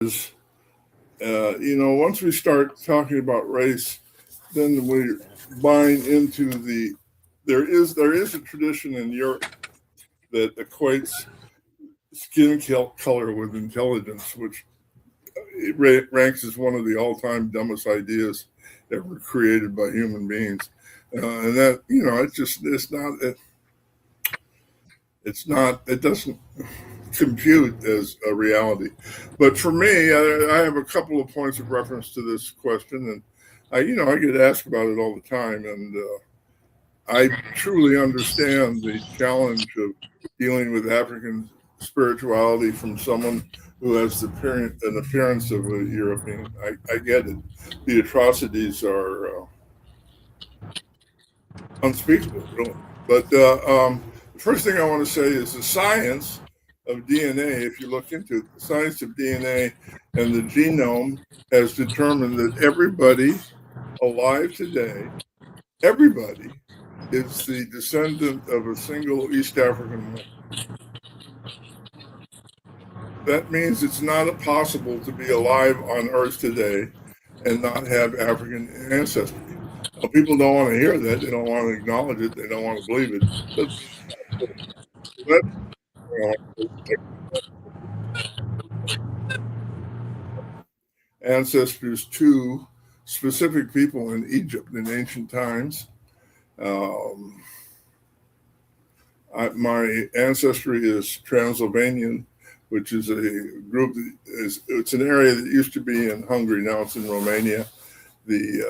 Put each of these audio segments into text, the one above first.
is, once we start talking about race, then we're buying into there is a tradition in Europe that equates skin color with intelligence, which ranks as one of the all-time dumbest ideas ever created by human beings. And that, it doesn't compute as a reality. But for me, I have a couple of points of reference to this question, and I get asked about it all the time, and I truly understand the challenge of dealing with African spirituality from someone who has an appearance of a European. I get it. The atrocities are unspeakable, really. But the first thing I want to say is the science of DNA, if you look into it, the science of DNA and the genome has determined that everybody alive today, everybody is the descendant of a single East African woman. That means it's not possible to be alive on Earth today and not have African ancestry. Well, people don't want to hear that. They don't want to acknowledge it. They don't want to believe it. Ancestors to specific people in Egypt in ancient times. My ancestry is Transylvanian, which is a group it's an area that used to be in Hungary. Now it's in Romania. The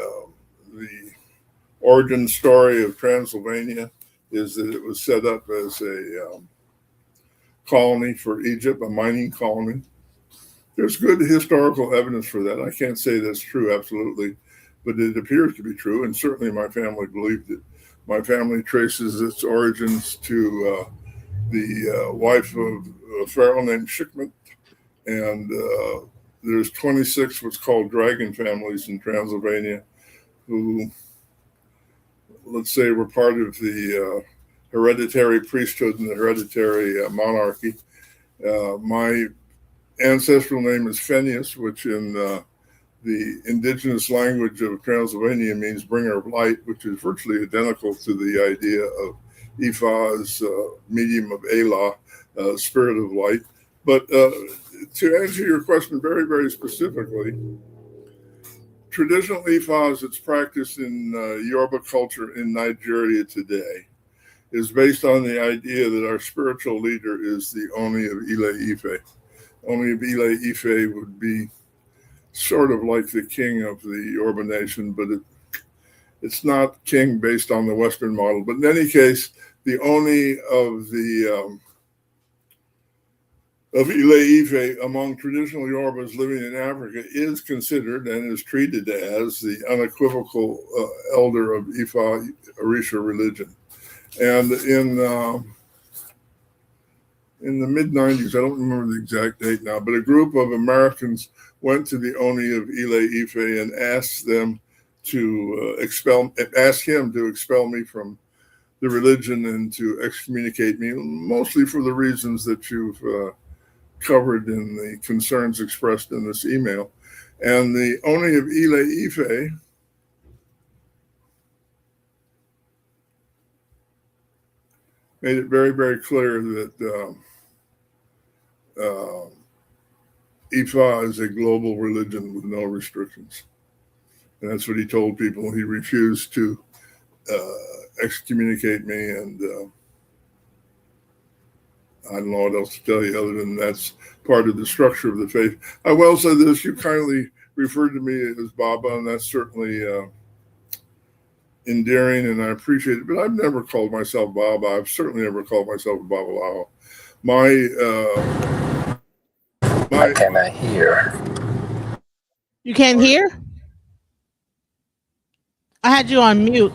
origin story of Transylvania is that it was set up as a colony for Egypt, a mining colony. There's good historical evidence for that. I can't say that's true, absolutely, but it appears to be true, and certainly my family believed it. My family traces its origins to the wife of a pharaoh named Shikmet, and there's 26 what's called dragon families in Transylvania who, let's say, were part of the hereditary priesthood and the hereditary monarchy. My ancestral name is Phineas, which in the indigenous language of Transylvania means bringer of light, which is virtually identical to the idea of Ifa's medium of Elah, spirit of light. But to answer your question very, very specifically, traditional Ifa, as it's practiced in Yoruba culture in Nigeria today, is based on the idea that our spiritual leader is the Oni of Ile Ife. Oni of Ile Ife would be sort of like the king of the Yoruba nation, but it's not king based on the Western model. But in any case, the Oni of the of Ile Ife among traditional Yorubas living in Africa is considered and is treated as the unequivocal elder of Ifa Orisha religion. And in the mid-90s, I don't remember the exact date now, but a group of Americans went to the Oni of Ile Ife and asked him to expel me from the religion and to excommunicate me, mostly for the reasons that you've covered in the concerns expressed in this email. And the Oni of Ile Ife made it very, very clear that Ifa is a global religion with no restrictions. And that's what he told people. He refused to excommunicate me, and I don't know what else to tell you other than that's part of the structure of the faith. I will say this, you kindly referred to me as Baba, and that's certainly endearing, and I appreciate it, but I've never called myself Baba. I've certainly never called myself Babalawo. I cannot hear. You can't hear? I had you on mute.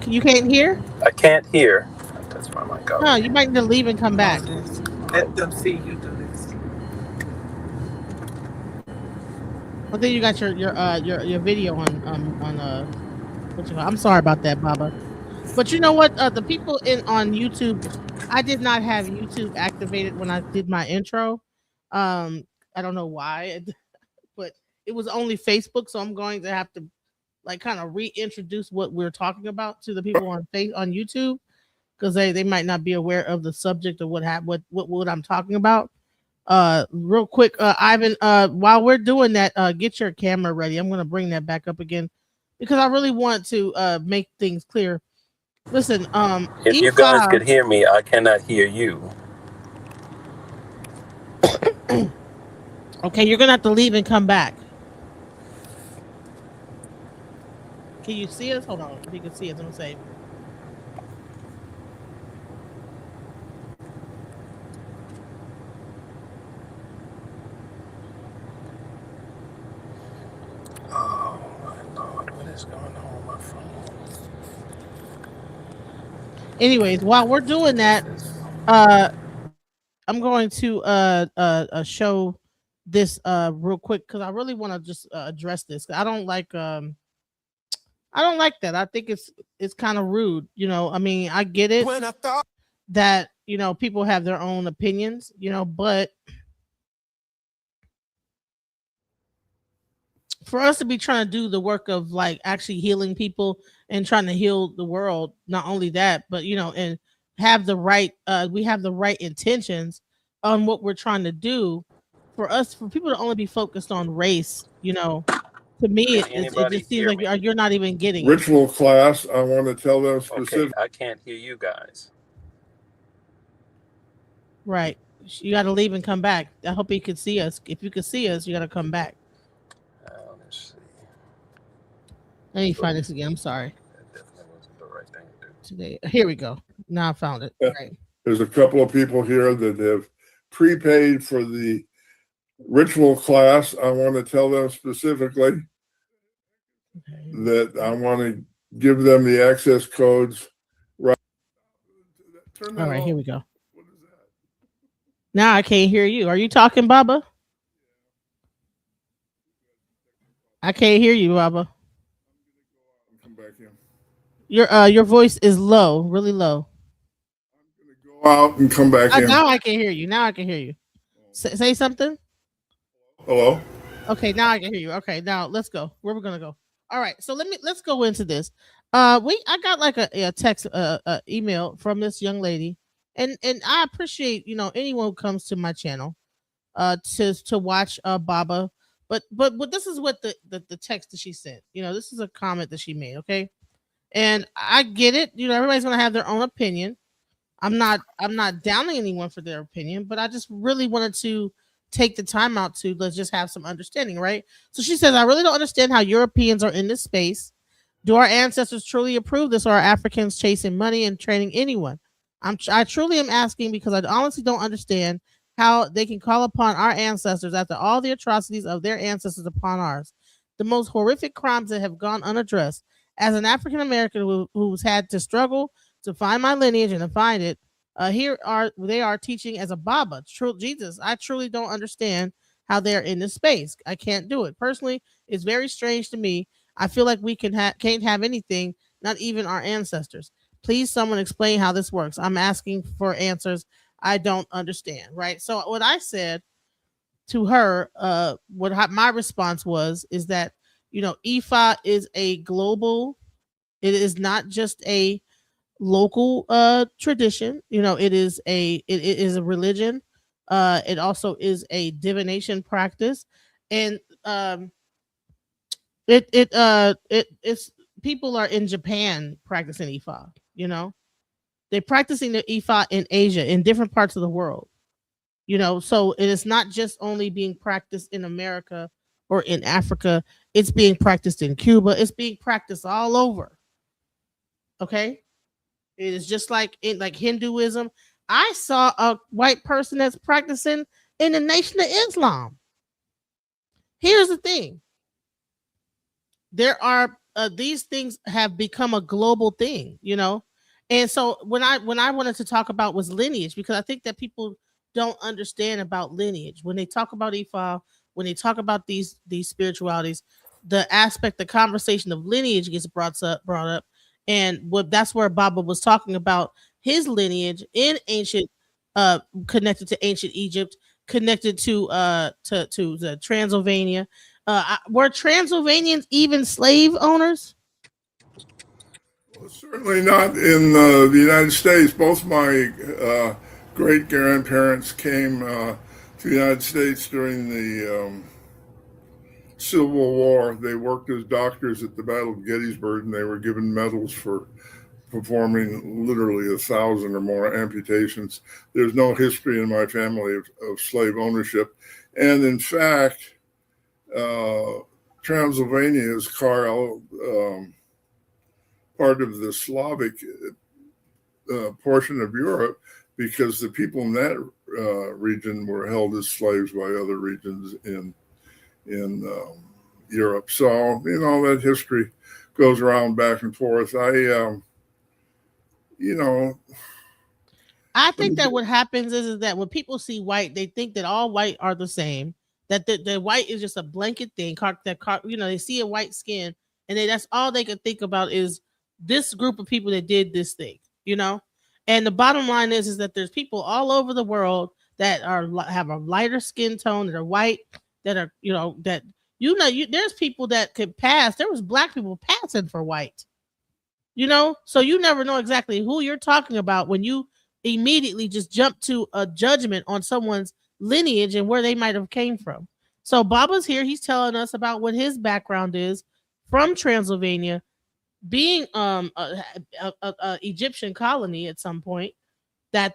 You can't hear? I can't hear. That's where my go. No, you might need to leave and come back. Let them see you do this. I think you got your video on what you call. I'm sorry about that, Baba. But you know what? The people on YouTube, I did not have YouTube activated when I did my intro. I don't know why. but it was only Facebook, so I'm going to have to like kind of reintroduce what we're talking about to the people on YouTube because they might not be aware of the subject of what I'm talking about. Real quick, Ivan, while we're doing that, get your camera ready. I'm going to bring that back up again because I really want to make things clear. Listen, If you guys could hear me, I cannot hear you. Okay, you're gonna have to leave and come back. Can you see us? Hold on, if you can see us, I'm gonna say. Oh my Lord, what is going on with my phone? Anyways, while we're doing that, I'm going to show this real quick because I really want to just address this. I don't like that. I think it's kind of rude. You know, I mean, I get it that people have their own opinions. But for us to be trying to do the work of like actually healing people and trying to heal the world, not only that, but and have the right we have the right intentions on what we're trying to do. For people to only be focused on race, to me it just seems like you're not even getting ritual class. I want to tell them specifically. Okay, I can't hear you guys. Right, you got to leave and come back. I hope you can see us. If you can see us, you got to come back. Let's see. Let me find this again. I'm sorry. That definitely wasn't the right thing to do. Today, here we go. Now I found it. Right. There's a couple of people here that have prepaid for the ritual class. I want to tell them specifically that I want to give them the access codes. Right. All right, here we go. What is that? Now I can't hear you. Are you talking, Baba? I can't hear you, Baba. Come back in. Your voice is low, really low. I'm gonna go out and come back in. Now I can hear you. Now I can hear you. Say something. Hello. Okay, now I can hear you. Okay, now let's go. Where we're gonna go? All right, so let's go into this. I got like a text email from this young lady, and I appreciate anyone who comes to my channel to watch Baba. But this is what the text that she sent. This is a comment that she made. Okay, and I get it. Everybody's gonna have their own opinion. I'm not downing anyone for their opinion, but I just really wanted to take the time out to let's just have some understanding, right? So she says, I really don't understand how Europeans are in this space. Do our ancestors truly approve this, or are Africans chasing money and training anyone? I truly am asking because I honestly don't understand how they can call upon our ancestors after all the atrocities of their ancestors upon ours. The most horrific crimes that have gone unaddressed. As an African American who's had to struggle to find my lineage and to find it, they are teaching as a Baba. Jesus, I truly don't understand how they're in this space. I can't do it. Personally, it's very strange to me. I feel like we can't have anything, not even our ancestors. Please, someone explain how this works. I'm asking for answers. I don't understand, right? So what I said to her, my response is that, Ifa is a global, it is not just a local tradition. It is a religion. It also is a divination practice, and it's people are in Japan practicing Ifa. They're practicing the Ifa in Asia, in different parts of the world. So it is not just only being practiced in America or in Africa. It's being practiced in Cuba. It's being practiced all over. Okay. It is just like Hinduism. I saw a white person that's practicing in the Nation of Islam. Here's the thing. There are these things have become a global thing, And so when I wanted to talk about was lineage, because I think that people don't understand about lineage. When they talk about Ifa, when they talk about these spiritualities, the conversation of lineage gets brought up. And that's where Baba was talking about his lineage in ancient, connected to ancient Egypt, connected to the Transylvania. Were Transylvanians even slave owners? Well, certainly not in the United States. Both my great grandparents came to the United States during the Civil War. They worked as doctors at the Battle of Gettysburg, and they were given medals for performing literally 1,000 or more amputations. There's no history in my family of slave ownership. And in fact, Transylvania is part of the Slavic portion of Europe, because the people in that region were held as slaves by other regions in Europe. So, that history goes around back and forth. I think that what happens is that when people see white, they think that all white are the same. That the white is just a blanket thing. They see a white skin, and that's all they can think about is this group of people that did this thing. And the bottom line is that there's people all over the world that have a lighter skin tone, that are white, that are there's people that could pass. There was black people passing for white. So you never know exactly who you're talking about when you immediately just jump to a judgment on someone's lineage and where they might have came from. So Baba's here. He's telling us about what his background is from Transylvania, being a Egyptian colony at some point, that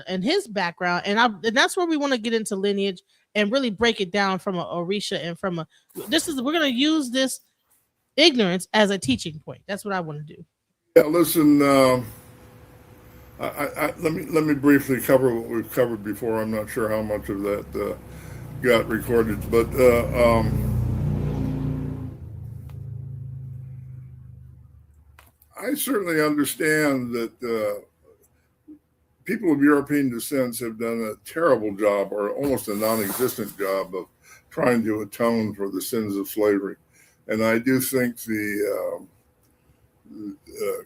and his background, and that's where we want to get into lineage and really break it down from a Orisha and we're going to use this ignorance as a teaching point. That's what I want to do. Yeah, listen, let me briefly cover what we've covered before. I'm not sure how much of that got recorded, but I certainly understand that people of European descent have done a terrible job, or almost a non-existent job, of trying to atone for the sins of slavery. And I do think the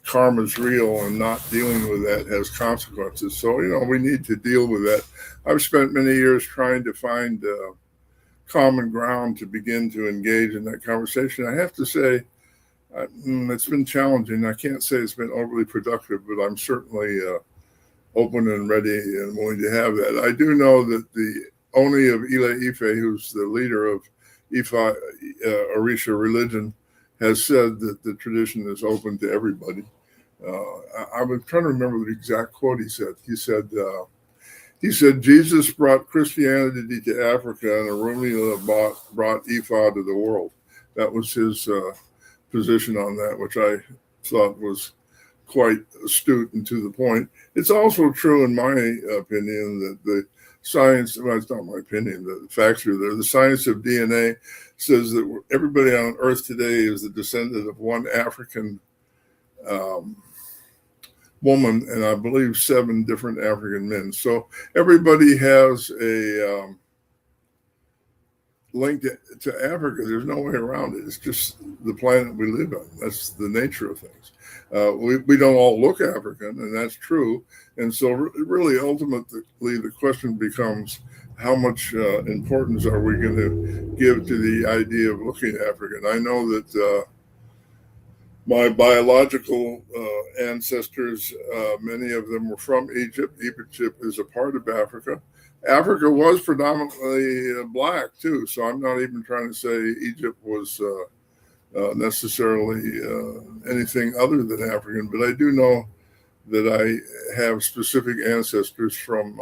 karma's real, and not dealing with that has consequences. So, we need to deal with that. I've spent many years trying to find common ground to begin to engage in that conversation. I have to say, it's been challenging. I can't say it's been overly productive, but I'm certainly open and ready and willing to have that. I do know that the Oni of Ile Ife, who's the leader of Ifa Orisha religion, has said that the tradition is open to everybody. I was trying to remember the exact quote he said. He said, Jesus brought Christianity to Africa, and Arumila brought Ifa to the world. That was his position on that, which I thought was quite astute and to the point. It's also true, in my opinion, that the science, well, it's not my opinion, the facts are there. The science of DNA says that everybody on Earth today is the descendant of one African woman, and I believe 7 different African men. So everybody has a link to Africa. There's no way around it. It's just the planet we live on. That's the nature of things. We don't all look African, and that's true. And so really, ultimately, the question becomes, how much importance are we going to give to the idea of looking African? I know that my biological ancestors, many of them were from Egypt. Egypt is a part of Africa. Africa was predominantly black too, so I'm not even trying to say Egypt was necessarily anything other than African, but I do know that I have specific ancestors from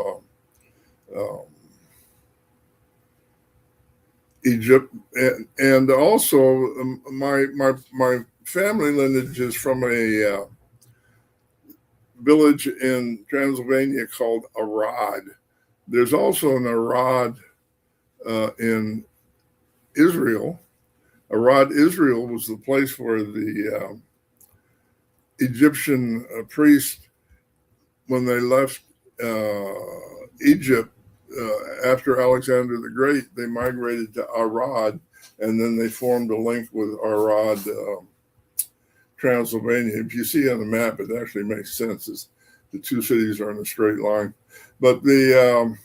Egypt, and also my family lineage is from a village in Transylvania called Arad. There's also an Arad in Israel. Arad, Israel was the place where the Egyptian priests, when they left Egypt after Alexander the Great, they migrated to Arad, and then they formed a link with Arad, Transylvania. If you see on the map, it actually makes sense. The 2 cities are in a straight line. But the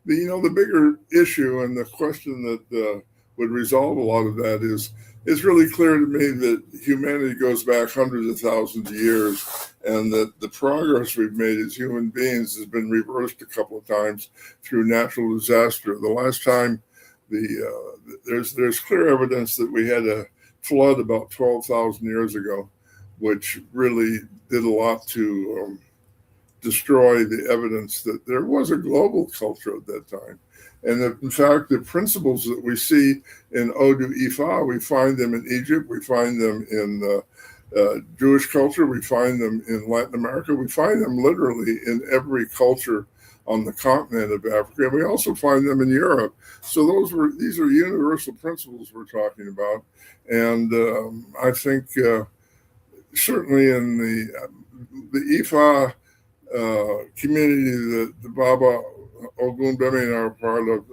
the bigger issue and the question that would resolve a lot of that is it's really clear to me that humanity goes back hundreds of thousands of years, and that the progress we've made as human beings has been reversed a couple of times through natural disaster. The last time there's clear evidence that we had a flood about 12,000 years ago, which really did a lot to destroy the evidence that there was a global culture at that time. And that, in fact, the principles that we see in Odu Ifa, we find them in Egypt, we find them in Jewish culture, we find them in Latin America, we find them literally in every culture on the continent of Africa, and we also find them in Europe. So these are universal principles we're talking about. And I think certainly in the Ifa community that the Baba Ogun Bbemi are part of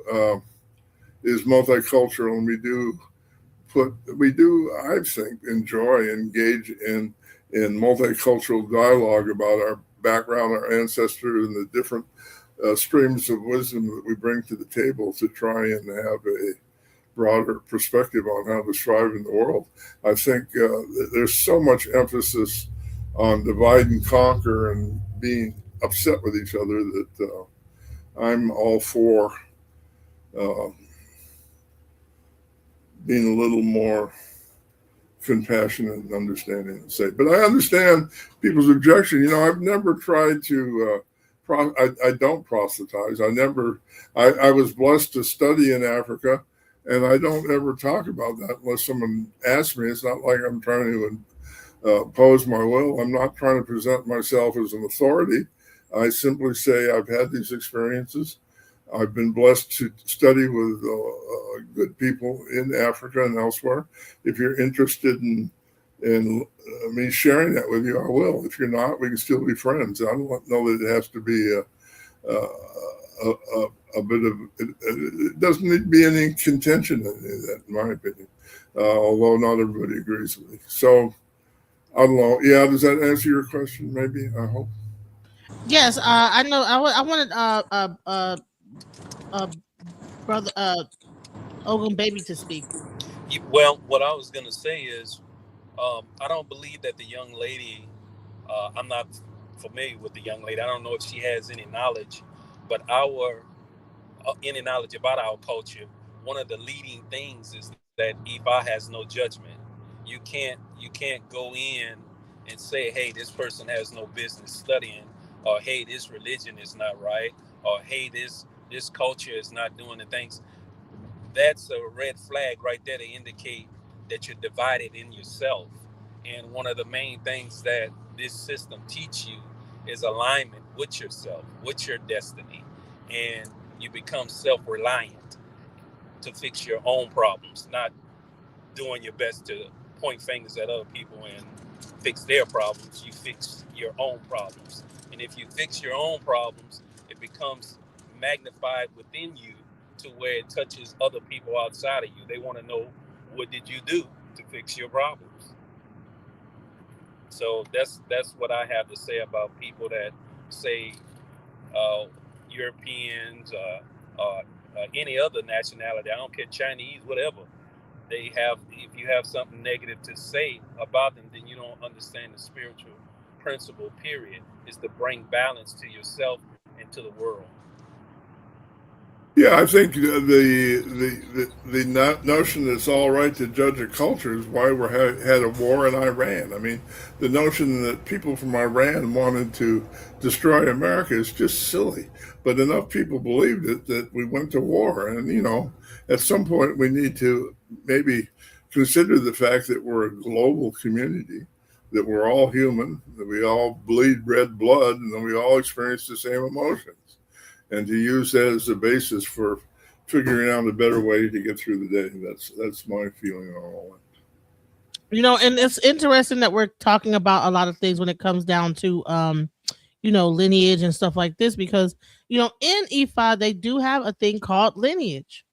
is multicultural, and we do, I think, engage in multicultural dialogue about our background, our ancestors, and the different streams of wisdom that we bring to the table to try and have a broader perspective on how to thrive in the world. I think there's so much emphasis on divide and conquer and being upset with each other that I'm all for being a little more compassionate and understanding and safe. But I understand people's objection. I've never tried to I don't proselytize. I was blessed to study in Africa, and I don't ever talk about that unless someone asks me. It's not like I'm trying to impose my will. I'm not trying to present myself as an authority. I simply say I've had these experiences. I've been blessed to study with good people in Africa and elsewhere. If you're interested in me sharing that with you, I will. If you're not, we can still be friends. I don't know that it has to be a bit of. It doesn't need to be any contention in that, in my opinion. Although not everybody agrees with me. So I don't know. Yeah, does that answer your question? Maybe, I hope. Yes, I know. I wanted brother Ogun Baby to speak. Well, what I was going to say is, I don't believe that the young lady, I'm not familiar with the young lady. I don't know if she has any knowledge, but any knowledge about our culture. One of the leading things is that Ifa has no judgment. You can't go in and say, hey, this person has no business studying, or hey, this religion is not right, or hey, this culture is not doing the things. That's a red flag right there to indicate that you're divided in yourself. And one of the main things that this system teach you is alignment with yourself, with your destiny. And you become self-reliant to fix your own problems, not doing your best to point fingers at other people and fix their problems. You fix your own problems. And if you fix your own problems, it becomes magnified within you to where it touches other people outside of you. They want to know, what did you do to fix your problems? So that's what I have to say about people that say Europeans, any other nationality. I don't care, Chinese, whatever. They have. If you have something negative to say about them, then you don't understand the spiritual principle. Period. Is to bring balance to yourself and to the world. Yeah, I think the notion that it's all right to judge a culture is why we had a war in Iran. I mean, the notion that people from Iran wanted to destroy America is just silly. But enough people believed it that we went to war. And, at some point we need to maybe consider the fact that we're a global community, that we're all human, that we all bleed red blood, and that we all experience the same emotions. And to use that as a basis for figuring out a better way to get through the day. That's my feeling on all that. And it's interesting that we're talking about a lot of things when it comes down to lineage and stuff like this, because in Ifa they do have a thing called lineage.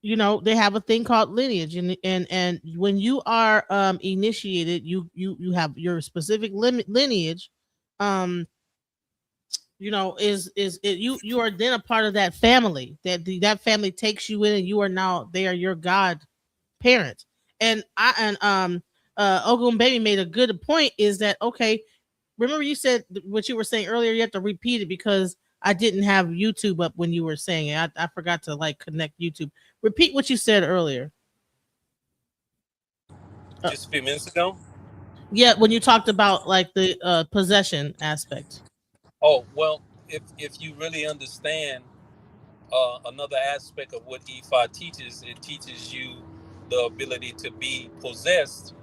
They have a thing called lineage, and when you are initiated, you have your specific lineage. is it, you are then a part of that family. That family takes you in, and you are now they are your God parent. And Ogun Baby made a good point. Is that okay? Remember you said what you were saying earlier. You have to repeat it because I didn't have YouTube up when you were saying it. I forgot to like connect YouTube. Repeat what you said earlier. Uh, Just a few minutes ago. yeah, when you talked about like the possession aspect. Oh well, if you really understand another aspect of what Ifa teaches, it teaches you the ability to be possessed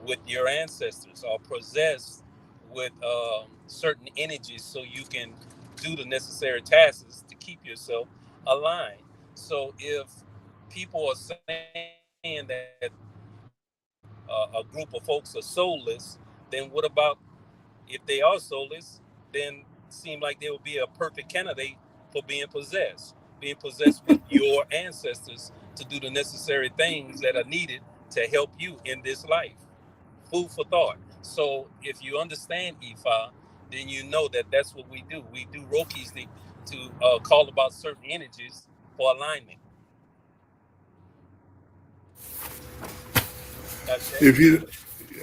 with your ancestors or possessed with certain energies so you can do the necessary tasks to keep yourself aligned. So if people are saying that a group of folks are soulless, then what about if they are soulless? Then seem like they would be a perfect candidate for being possessed with your ancestors to do the necessary things that are needed to help you in this life. Food for thought. So if you understand Ifa, then you know that that's what we do. We do Rokis to call about certain energies for alignment. Okay. If you,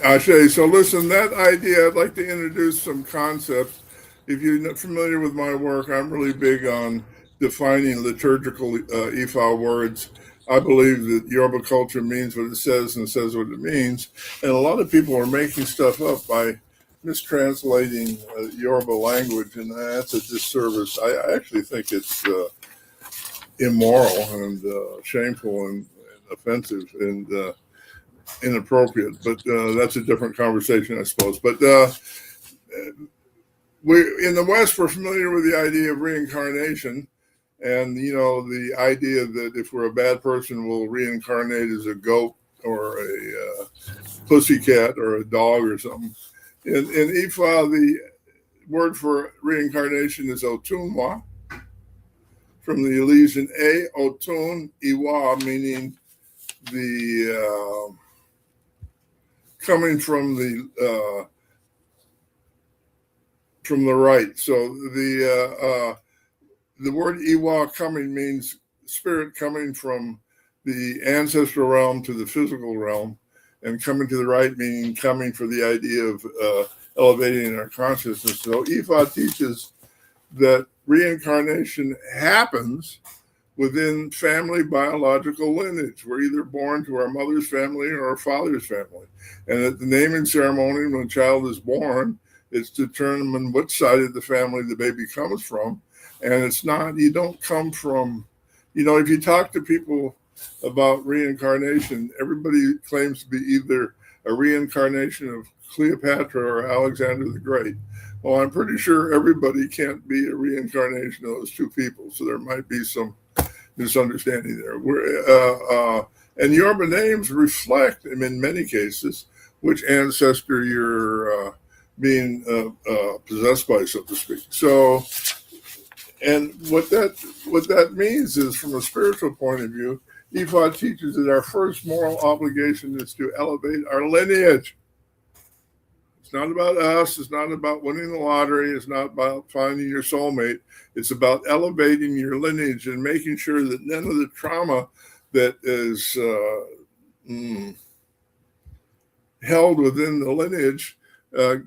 Ashe, so listen, that idea, I'd like to introduce some concepts. If you're not familiar with my work, I'm really big on defining liturgical Ifa words. I believe that Yoruba culture means what it says and says what it means. And a lot of people are making stuff up by mistranslating Yoruba language, and that's a disservice. I actually think it's immoral and shameful and offensive and inappropriate, but that's a different conversation, I suppose. But we in the West, we're familiar with the idea of reincarnation, and the idea that if we're a bad person, we'll reincarnate as a goat or a pussycat or a dog or something. In Ifa, the word for reincarnation is Otunwa, from the Elysian Otun Iwa, meaning the coming from the right. So the word Iwa coming means spirit coming from the ancestral realm to the physical realm, and coming to the right meaning coming for the idea of elevating our consciousness. So Ifa teaches that reincarnation happens within family biological lineage. We're either born to our mother's family or our father's family. And at the naming ceremony, when a child is born, it's determined which side of the family the baby comes from. And it's not, you don't come from, if you talk to people about reincarnation, everybody claims to be either a reincarnation of Cleopatra or Alexander the Great. Well, I'm pretty sure everybody can't be a reincarnation of those two people. So there might be some misunderstanding there. And Yoruba names reflect, in many cases, which ancestor you're being possessed by, so to speak. So, and what that means is, from a spiritual point of view, Ifa teaches that our first moral obligation is to elevate our lineage. It's not about us. It's not about winning the lottery. It's not about finding your soulmate. It's about elevating your lineage and making sure that none of the trauma that is held within the lineage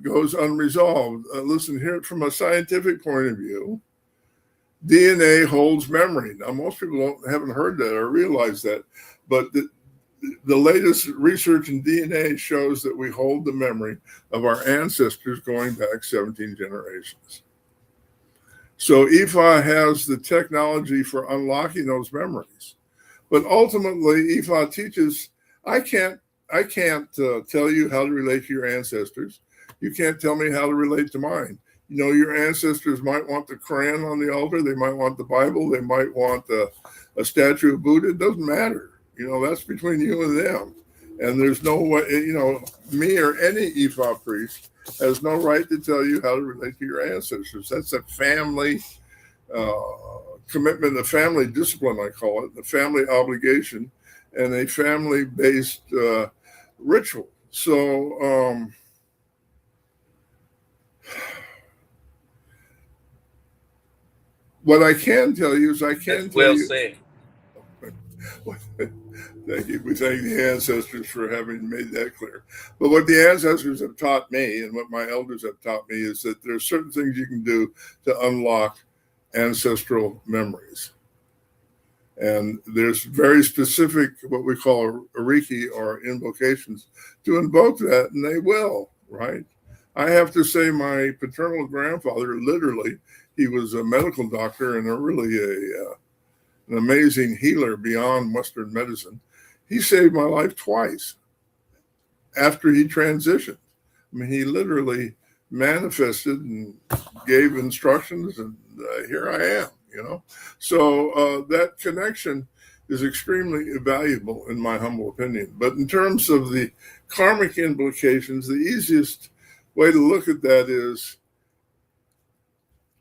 goes unresolved. Listen, here from a scientific point of view, DNA holds memory. Now, most people haven't heard that or realized that, but the latest research in DNA shows that we hold the memory of our ancestors going back 17 generations. So Ifa has the technology for unlocking those memories. But ultimately, Ifa teaches, I can't tell you how to relate to your ancestors. You can't tell me how to relate to mine. Your ancestors might want the Quran on the altar. They might want the Bible. They might want a statue of Buddha. It doesn't matter. That's between you and them. And there's no way, me or any Ifa priest has no right to tell you how to relate to your ancestors. That's a family commitment, a family discipline, I call it, a family obligation, and a family-based ritual. So What I can tell you is I can That's tell well you. said. Thank you. We thank the ancestors for having made that clear. But what the ancestors have taught me and what my elders have taught me is that there's certain things you can do to unlock ancestral memories. And there's very specific, what we call Reiki or invocations to invoke that, and they will, right? I have to say my paternal grandfather, literally, he was a medical doctor and an amazing healer beyond Western medicine. He saved my life twice after he transitioned. I mean, he literally manifested and gave instructions, and here I am, you know. So that connection is extremely valuable in my humble opinion. But in terms of the karmic implications, the easiest way to look at that is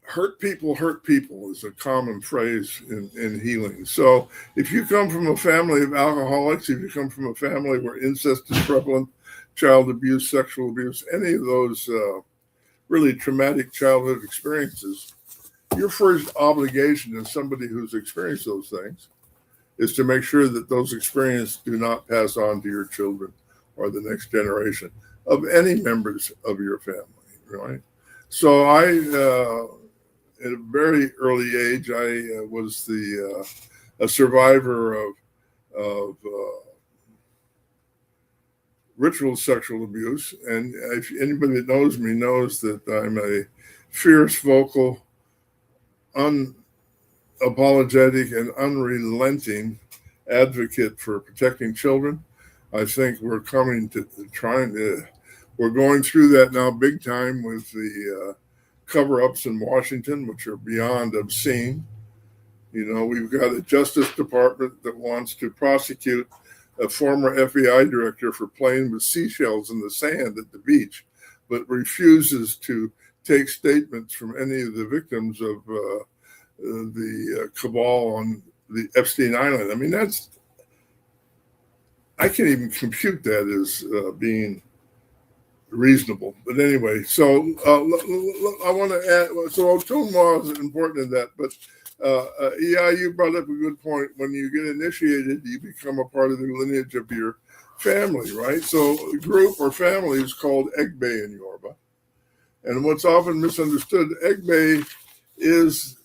hurt people is a common phrase in healing. So if you come from a family of alcoholics, if you come from a family where incest is prevalent, child abuse, sexual abuse, any of those really traumatic childhood experiences, your first obligation as somebody who's experienced those things is to make sure that those experiences do not pass on to your children or the next generation of any members of your family, right? So at a very early age, I was a survivor of ritual sexual abuse. And if anybody that knows me knows that I'm a fierce, vocal, unapologetic, and unrelenting advocate for protecting children. I think we're going through that now big time with the cover-ups in Washington, which are beyond obscene. You know, we've got a Justice Department that wants to prosecute a former FBI director for playing with seashells in the sand at the beach, but refuses to take statements from any of the victims of the cabal on the Epstein Island. I mean, I can't even compute that as being reasonable. But anyway, so I want to add, so tone law is important in that, but yeah, you brought up a good point. When you get initiated, you become a part of the lineage of your family, right? So a group or family is called Egbe in Yoruba. And what's often misunderstood, Egbe is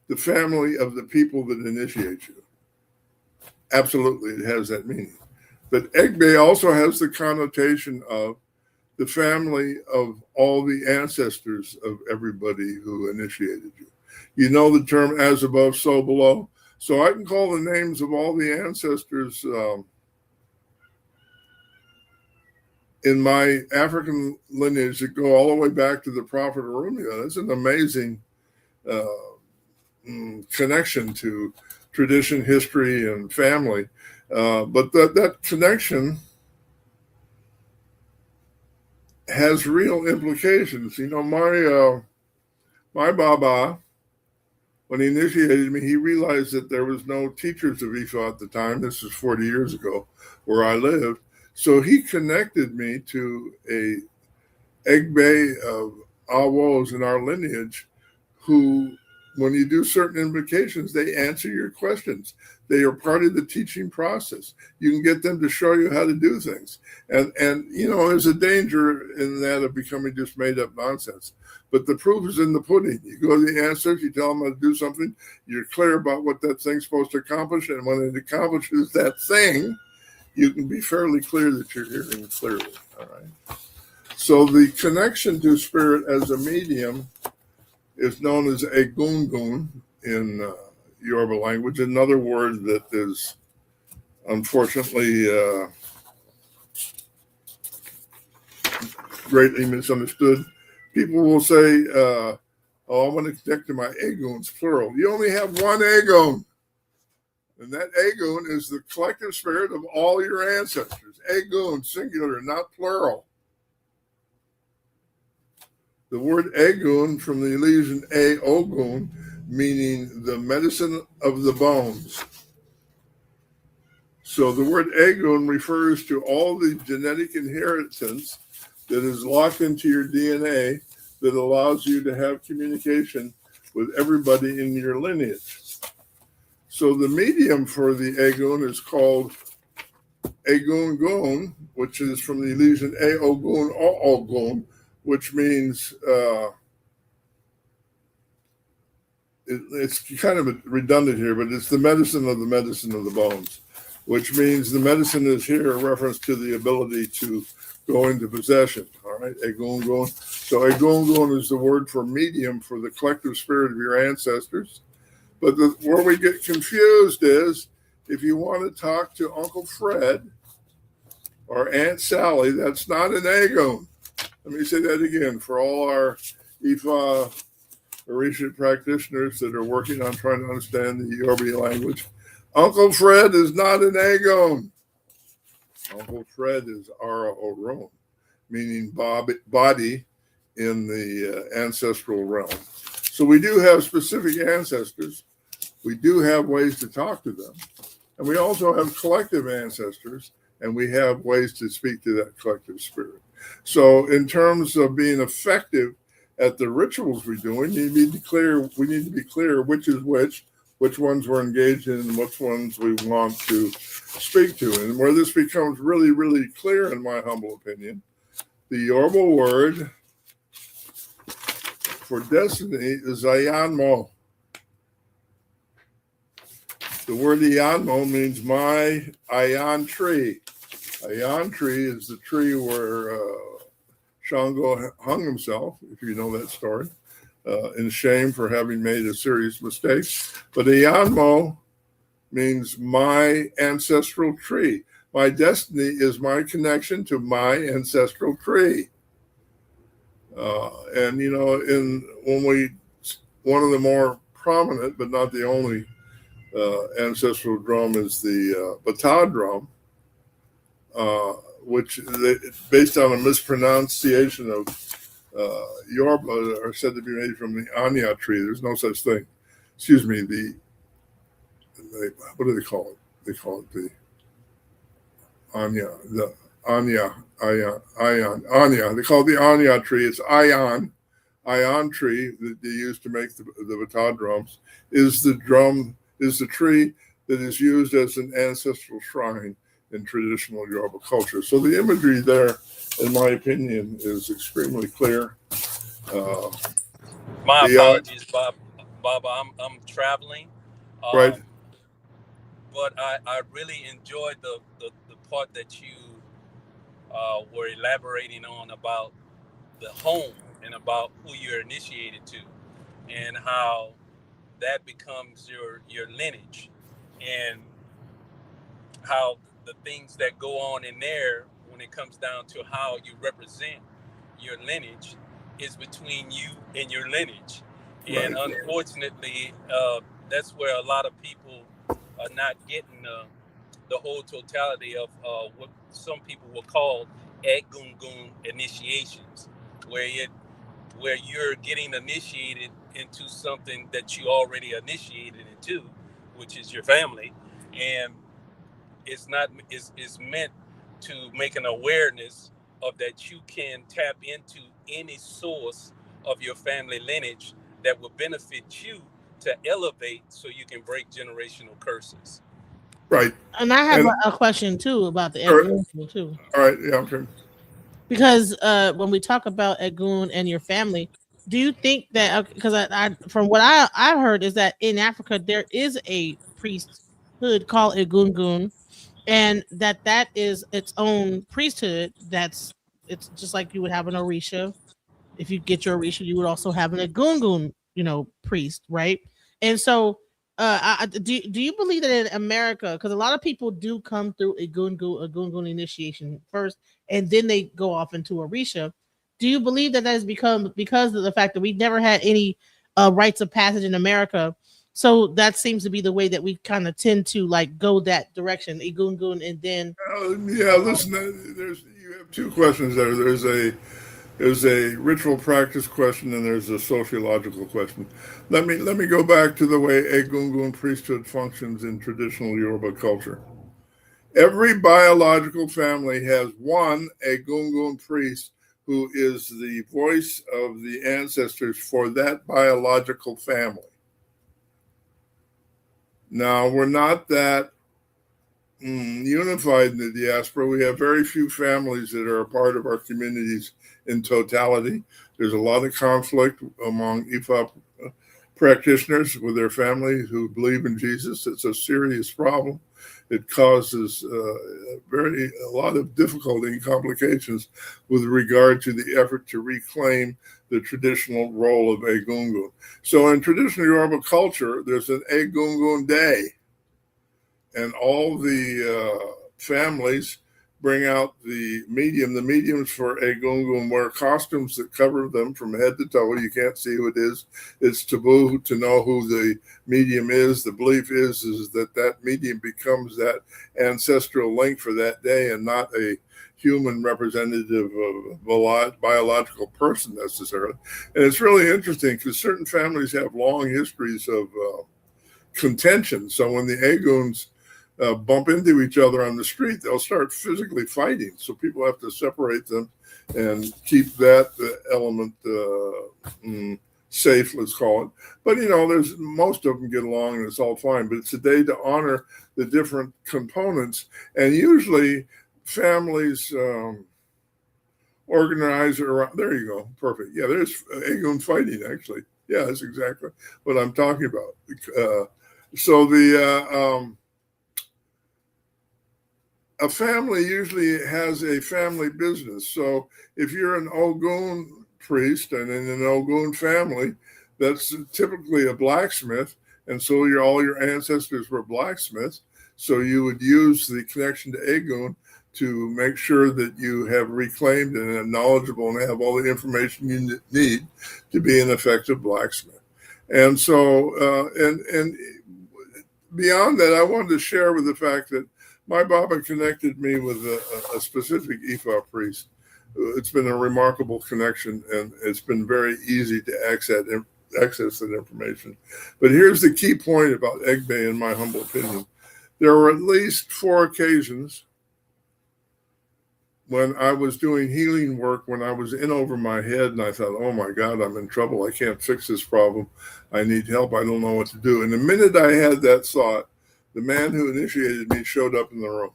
the family of the people that initiate you. Absolutely, it has that meaning. But Egbe also has the connotation of the family of all the ancestors of everybody who initiated you. You know the term as above, so below. So I can call the names of all the ancestors in my African lineage that go all the way back to the Prophet Arumia. That's an amazing connection to tradition, history, and family. But that connection has real implications. You know, my Baba, when he initiated me, he realized that there was no teachers of Ifa at the time. This is 40 years ago, where I lived. So he connected me to a Egbe of Awos in our lineage who, when you do certain invocations, they answer your questions. They are part of the teaching process. You can get them to show you how to do things. And you know, there's a danger in that of becoming just made up nonsense. But the proof is in the pudding. You go to the ancestors, you tell them how to do something, you're clear about what that thing's supposed to accomplish, and when it accomplishes that thing, you can be fairly clear that you're hearing clearly. All right. So the connection to spirit as a medium is known as Egungun in Yoruba language, another word that is unfortunately greatly misunderstood. People will say, oh, I want to connect to my Eguns, plural. You only have one Egun. And that Egun is the collective spirit of all your ancestors. Egun, singular, not plural. The word Egun from the Elysian Ogun, meaning the medicine of the bones. So the word Egun refers to all the genetic inheritance that is locked into your DNA that allows you to have communication with everybody in your lineage. So the medium for the Egun is called Egun Gun, which is from the Elysian Ogun Ogun, which means it's kind of redundant here, but it's the medicine of the bones, which means the medicine is here a reference to the ability to go into possession. All right, Egun Gun. So Egun Gun is the word for medium for the collective spirit of your ancestors. But where we get confused is if you want to talk to Uncle Fred or Aunt Sally, that's not an Egun. Let me say that again for all our Ifa Orisha practitioners that are working on trying to understand the Yoruba language. Uncle Fred is not an Egun. Uncle Fred is Ara Oron, meaning body in the ancestral realm. So we do have specific ancestors. We do have ways to talk to them. And we also have collective ancestors, and we have ways to speak to that collective spirit. So in terms of being effective at the rituals we're doing, we need to be clear which is which ones we're engaged in, and which ones we want to speak to. And where this becomes really, really clear, in my humble opinion, the Yoruba word for destiny is Ayanmo. The word Ayanmo means my Ayan tree. Ayan tree is the tree where Shango hung himself, if you know that story, in shame for having made a serious mistake. But Ayanmo means my ancestral tree. My destiny is my connection to my ancestral tree. And you know, one of the more prominent, but not the only ancestral drum is the Bata drum, which based on a mispronunciation of Yoruba are said to be made from the Anya tree. There's no such thing. Excuse me. What do they call it? They call it the Anya. The Anya. Anya. They call it the Anya tree. It's Ion tree that they use to make the Bata drums is the tree that is used as an ancestral shrine in traditional Yoruba culture. So the imagery there, in my opinion, is extremely clear. My apologies, Bob. I'm traveling. Right. But I really enjoyed the part that you were elaborating on about the home and about who you're initiated to and how that becomes your lineage and how the things that go on in there when it comes down to how you represent your lineage is between you and your lineage. Right. And unfortunately, that's where a lot of people are not getting the whole totality of what some people will call Egungun initiations, where you're getting initiated into something that you already initiated into, which is your family, and it's meant to make an awareness of that you can tap into any source of your family lineage that will benefit you to elevate so you can break generational curses. Right. And I have a question too about the Egun too. All right, yeah, okay. Because when we talk about Egun and your family, do you think that because I from what I heard is that in Africa there is a priesthood called Egungun, and that is its own priesthood. It's just like you would have an Orisha. If you get your Orisha, you would also have an Egungun, priest, right? And so, do you believe that in America, because a lot of people do come through Egungun initiation first, and then they go off into Orisha. Do you believe that has become because of the fact that we've never had any rites of passage in America? So that seems to be the way that we kind of tend to like go that direction, Egungun, and then. Listen, you have two questions there. There's a ritual practice question and there's a sociological question. Let me go back to the way Egungun priesthood functions in traditional Yoruba culture. Every biological family has one Egungun priest who is the voice of the ancestors for that biological family. Now, we're not that unified in the diaspora. We have very few families that are a part of our communities in totality. There's a lot of conflict among Ifa practitioners with their families who believe in Jesus. It's a serious problem. It causes a lot of difficulty and complications with regard to the effort to reclaim the traditional role of Egungun. So in traditional Yoruba culture, there's an Egungun Day, and all the families bring out the medium. The mediums for Egungun wear costumes that cover them from head to toe. You can't see who it is. It's taboo to know who the medium is. The belief is that medium becomes that ancestral link for that day and not a human representative of a biological person necessarily. And it's really interesting because certain families have long histories of contention. So when the Eguns bump into each other on the street, they'll start physically fighting. So people have to separate them and keep that element safe, let's call it. But, there's most of them get along and it's all fine. But it's a day to honor the different components. And usually families organize around. There you go. Perfect. Yeah, there's Egun fighting, actually. Yeah, that's exactly what I'm talking about. A family usually has a family business. So if you're an Ogun priest and in an Ogun family, that's typically a blacksmith. And so all your ancestors were blacksmiths. So you would use the connection to Egun to make sure that you have reclaimed and are knowledgeable and have all the information you need to be an effective blacksmith. And so, and beyond that, I wanted to share with the fact that my Baba connected me with a specific Ifa priest. It's been a remarkable connection, and it's been very easy to access that information. But here's the key point about Egbe, in my humble opinion. There were at least 4 occasions when I was doing healing work, when I was in over my head, and I thought, oh my God, I'm in trouble. I can't fix this problem. I need help. I don't know what to do. And the minute I had that thought, the man who initiated me showed up in the room.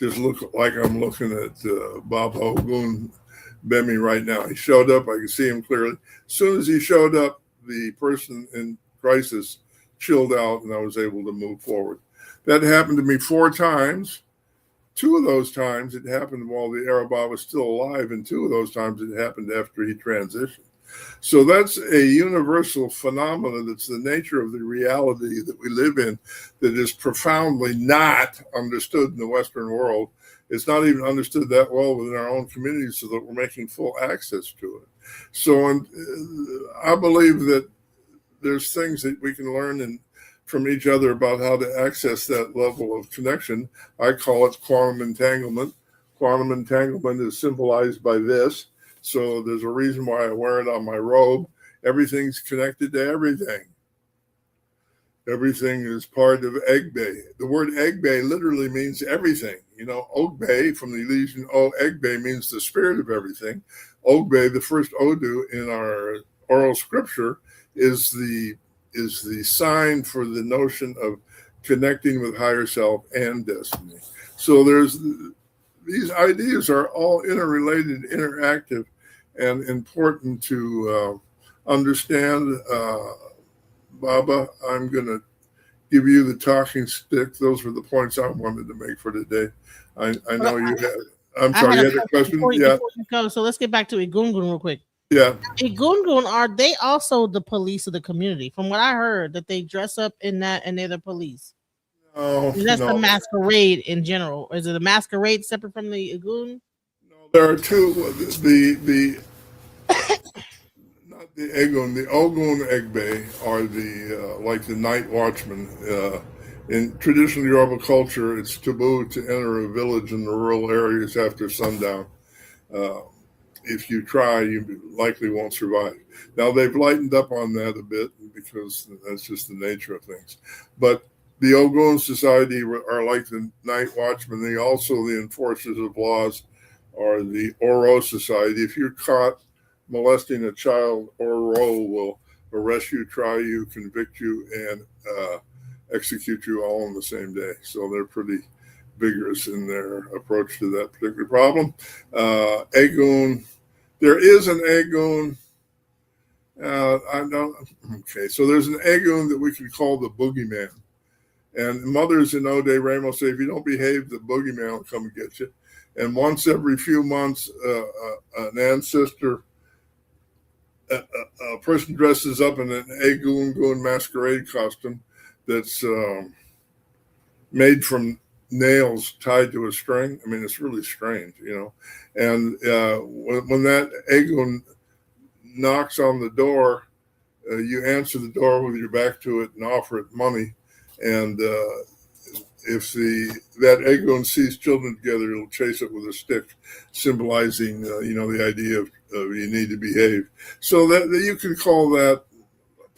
Just look like I'm looking at Baba Ogun Bbemi right now. He showed up. I could see him clearly. As soon as he showed up, the person in crisis chilled out, and I was able to move forward. That happened to me 4 times. 2 of those times it happened while the Araba was still alive, and 2 of those times it happened after he transitioned. So that's a universal phenomenon. That's the nature of the reality that we live in, that is profoundly not understood in the Western world. It's not even understood that well within our own communities, so that we're making full access to it. So I believe that there's things that we can learn from each other about how to access that level of connection. I call it quantum entanglement. Quantum entanglement is symbolized by this. So there's a reason why I wear it on my robe. Everything's connected to everything. Everything is part of Egbe. The word Egbe literally means everything. Ogbe from the Legion Egbe means the spirit of everything. Ogbe, the first Odu in our oral scripture, is the sign for the notion of connecting with higher self and destiny. So these ideas are all interrelated, interactive, and important to understand. Baba, I'm going to give you the talking stick. Those were the points I wanted to make for today. I know you had. I'm sorry, you had a question? Before you go, so let's get back to Egungun real quick. Yeah. Egungun, are they also the police of the community? From what I heard, that they dress up in that and they're the police. No, that's the masquerade in general. Is it a masquerade separate from the Egun? No, there are 2. Not the Egun. The Ogun Egbe are like the night watchmen. In traditional Yoruba culture, it's taboo to enter a village in the rural areas after sundown. If you try, you likely won't survive. Now, they've lightened up on that a bit because that's just the nature of things. But the Ogun society are like the night watchmen. They also the enforcers of laws or the Oro Society. If you're caught molesting a child, Oro will arrest you, try you, convict you, and execute you all on the same day. So they're pretty vigorous in their approach to that particular problem. Ogun, there is an Ogun. I don't. Okay, so there's an Ogun that we could call the boogeyman. And mothers in Ode Ramos say, if you don't behave, the boogeyman will come and get you. And once every few months, an ancestor, a person dresses up in an Ogun masquerade costume that's made from nails tied to a string. I mean, it's really strange, you know. And when that Ogun knocks on the door, you answer the door with your back to it and offer it money. And if that Ogun sees children together, it'll chase it with a stick, symbolizing, the idea of you need to behave. So that you could call that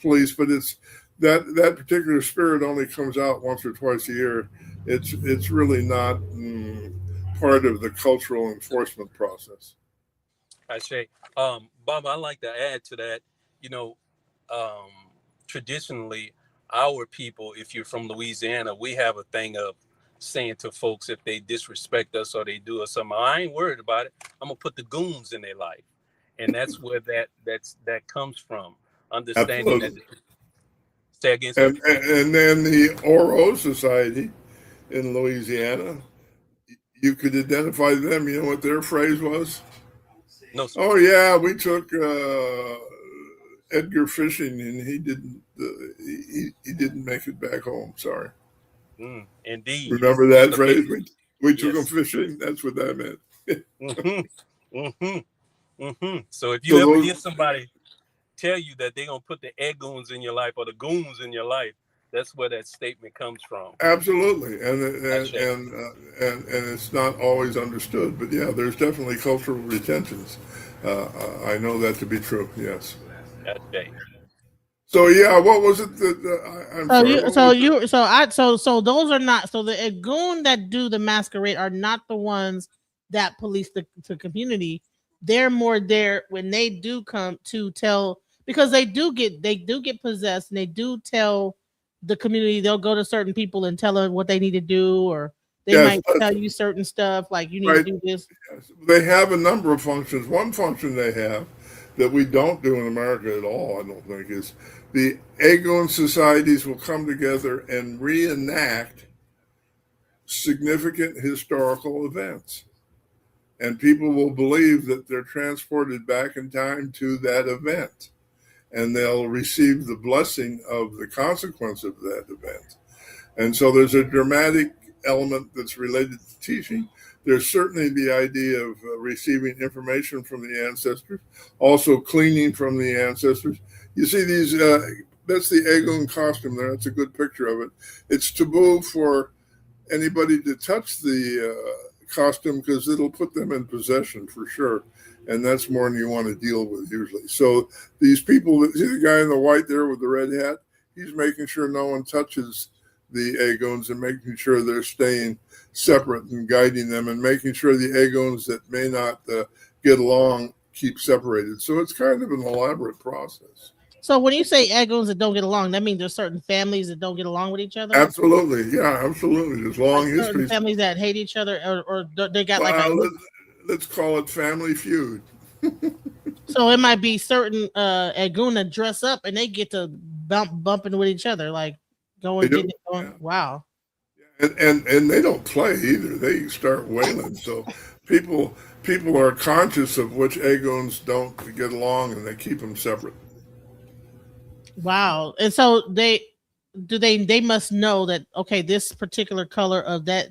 police, but it's that particular spirit only comes out once or twice a year. It's really not part of the cultural enforcement process. I say, Bob, I'd like to add to that. Traditionally, our people, if you're from Louisiana, we have a thing of saying to folks, if they disrespect us or they do us something, I ain't worried about it. I'm gonna put the goons in their life, and that's where that comes from. Understanding Absolutely. that. Say again. And then the Oro Society in Louisiana, you could identify them. You know what their phrase was? No, sir. Oh yeah, we took Edgar fishing, and he didn't make it back home. Sorry. Indeed. Remember that phrase? We took Yes. him fishing. That's what that meant. So if you ever hear somebody tell you that they're gonna put the Oguns in your life or the goons in your life, that's where that statement comes from. Absolutely, and it's not always understood, but yeah, there's definitely cultural retentions. I know that to be true. Yes. Okay. So yeah, what was it that I'm sorry? So those are not. So the Ogun that do the masquerade are not the ones that police the community. They're more there when they do come to tell, because they do get possessed, and they do tell the community. They'll go to certain people and tell them what they need to do, or they might tell you certain stuff like you need to do this. Yes. They have a number of functions. One function they have that we don't do in America at all, I don't think, is the Ogun societies will come together and reenact significant historical events. And people will believe that they're transported back in time to that event. And they'll receive the blessing of the consequence of that event. And so there's a dramatic element that's related to teaching. There's certainly the idea of receiving information from the ancestors, also cleaning from the ancestors. You see these, that's the Ogun costume there. That's a good picture of it. It's taboo for anybody to touch the costume because it'll put them in possession for sure. And that's more than you want to deal with usually. So these people, see the guy in the white there with the red hat? He's making sure no one touches the Oguns and making sure they're staying separate and guiding them and making sure the Oguns that may not get along keep separated. So it's kind of an elaborate process. So when you say Oguns that don't get along, that means there's certain families that don't get along with each other? Absolutely. Yeah, absolutely. There's long history. Families that hate each other or they got let's call it family feud. So it might be certain Ogun that dress up and they get to bumping with each other, like going, getting it going. Yeah. Wow. And they don't play either. They start wailing. So people are conscious of which Oguns don't get along and they keep them separate. Wow. And so they must know that, okay, this particular color of that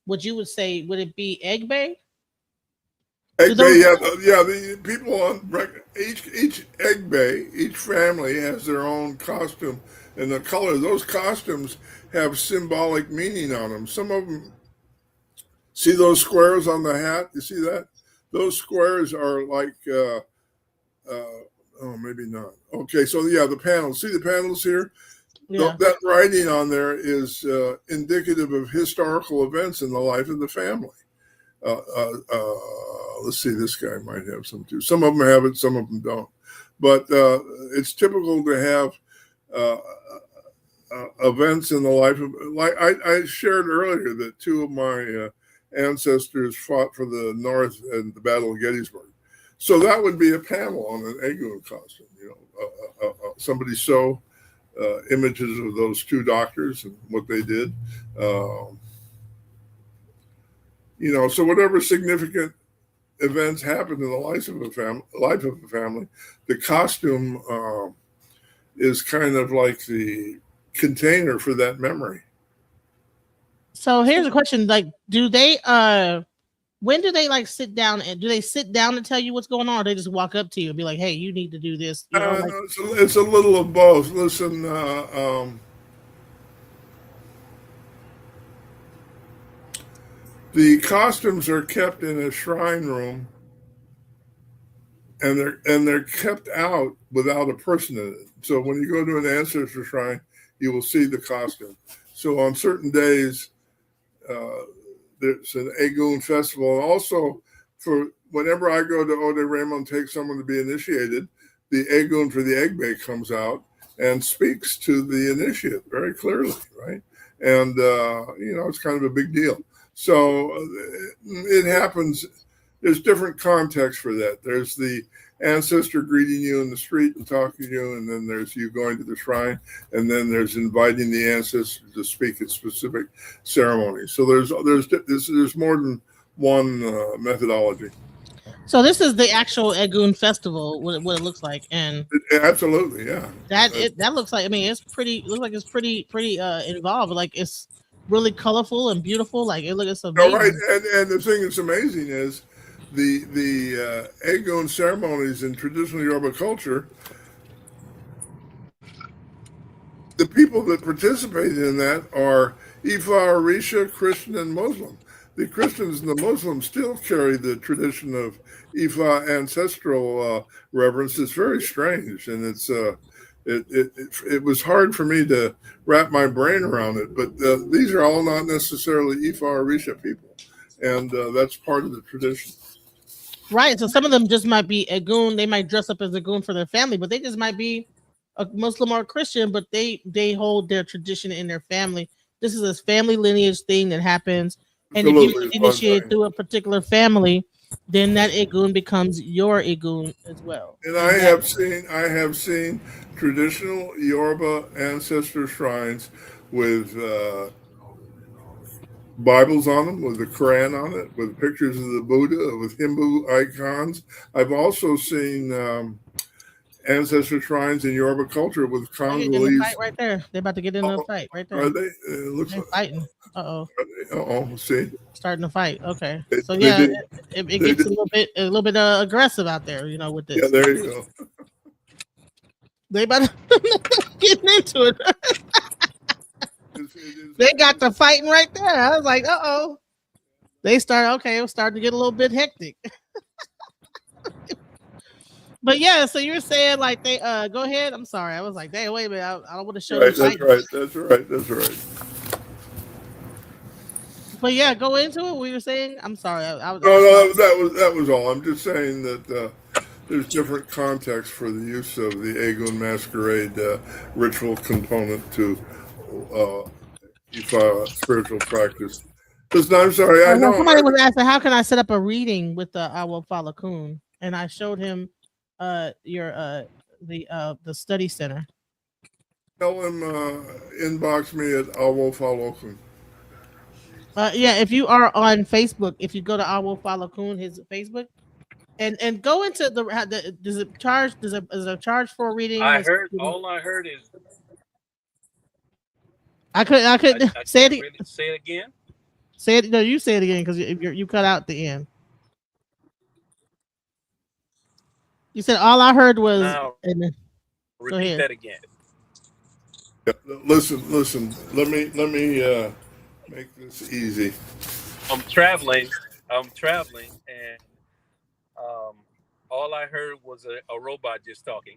what you would say, would it be Egbe? Yeah. The people on each Egbe, each family has their own costume, and the color. Those costumes have symbolic meaning on them. Some of them, see those squares on the hat? You see that? Those squares are like, oh, maybe not. Okay, so yeah, the panels. See the panels here? Yeah. That writing on there is indicative of historical events in the life of the family. let's see, this guy might have some too. Some of them have it, some of them don't. But it's typical to have events in the life of, like I shared earlier that two of my ancestors fought for the North in the Battle of Gettysburg. So that would be a panel on an Egun costume. Somebody saw images of those two doctors and what they did. So whatever significant events happen in the life of a family, the costume is kind of like the container for that memory. So here's a question: like, do they when do they like sit down, and do they sit down and tell you what's going on, or they just walk up to you and be like, "Hey, you need to do this"? It's a little of both. Listen, the costumes are kept in a shrine room, and they're kept out without a person in it. So when you go to an ancestor shrine, you will see the costume. So on certain days, there's an Egun festival. And also, for whenever I go to Ode Raymond, take someone to be initiated, the Egun for the Egbe comes out and speaks to the initiate very clearly, right? And, it's kind of a big deal. So it happens. There's different contexts for that. There's the ancestor greeting you in the street and talking to you, and then there's you going to the shrine, and then there's inviting the ancestor to speak at specific ceremonies. So there's more than one methodology. So this is the actual Egun festival, what it looks like, and absolutely, yeah. That looks like, I mean, it's pretty. It looks like it's pretty involved. Like it's really colorful and beautiful. Like it's amazing. Right, and the thing that's amazing is the Egun ceremonies in traditional Yoruba culture. The people that participate in that are Ifa, Orisha, Christian, and Muslim. The Christians and the Muslims still carry the tradition of Ifa ancestral reverence. It's very strange, and it was hard for me to wrap my brain around it. But these are all not necessarily Ifa Orisha people, and that's part of the tradition. Right. So some of them just might be Egun. They might dress up as Egun for their family, but they just might be a Muslim or a Christian, but they hold their tradition in their family. This is a family lineage thing that happens. And Absolutely. if you're initiated through a particular family, then that Egun becomes your Egun as well. And I have seen traditional Yoruba ancestor shrines with Bibles on them, with the Quran on it, with pictures of the Buddha, with Hindu icons. I've also seen ancestor shrines in Yoruba culture with Congolese. Fight right there. They're about to get into a fight right there. Are they? It looks They're fighting. See, starting to fight. Okay, so yeah, it gets a little bit aggressive out there, with this. Yeah, there you go. They about to getting into it. They got the fighting right there. I was like, They start. Okay, it was starting to get a little bit hectic. But yeah, so you're saying like they go ahead. I'm sorry. I was like, hey, wait a minute. I don't want to show you. That's right. But yeah, go into it. What you're saying. I'm sorry. No, that was all. I'm just saying that there's different contexts for the use of the Egun masquerade ritual component to Ifa spiritual practice. Listen, I'm sorry. I know somebody was asking, how can I set up a reading with the Awo Falokun? And I showed him the study center. Tell him inbox me at Awo Falokun. Yeah, if you are on Facebook, if you go to Awo Falokun, his Facebook, and go into does it charge? Is it charge for a reading? All I heard is I could say it. Really say it again. Say it. No, you say it again because you cut out the end. You said all I heard was. Repeat that again. Yeah, listen. Let me make this easy. I'm traveling, and all I heard was a robot just talking.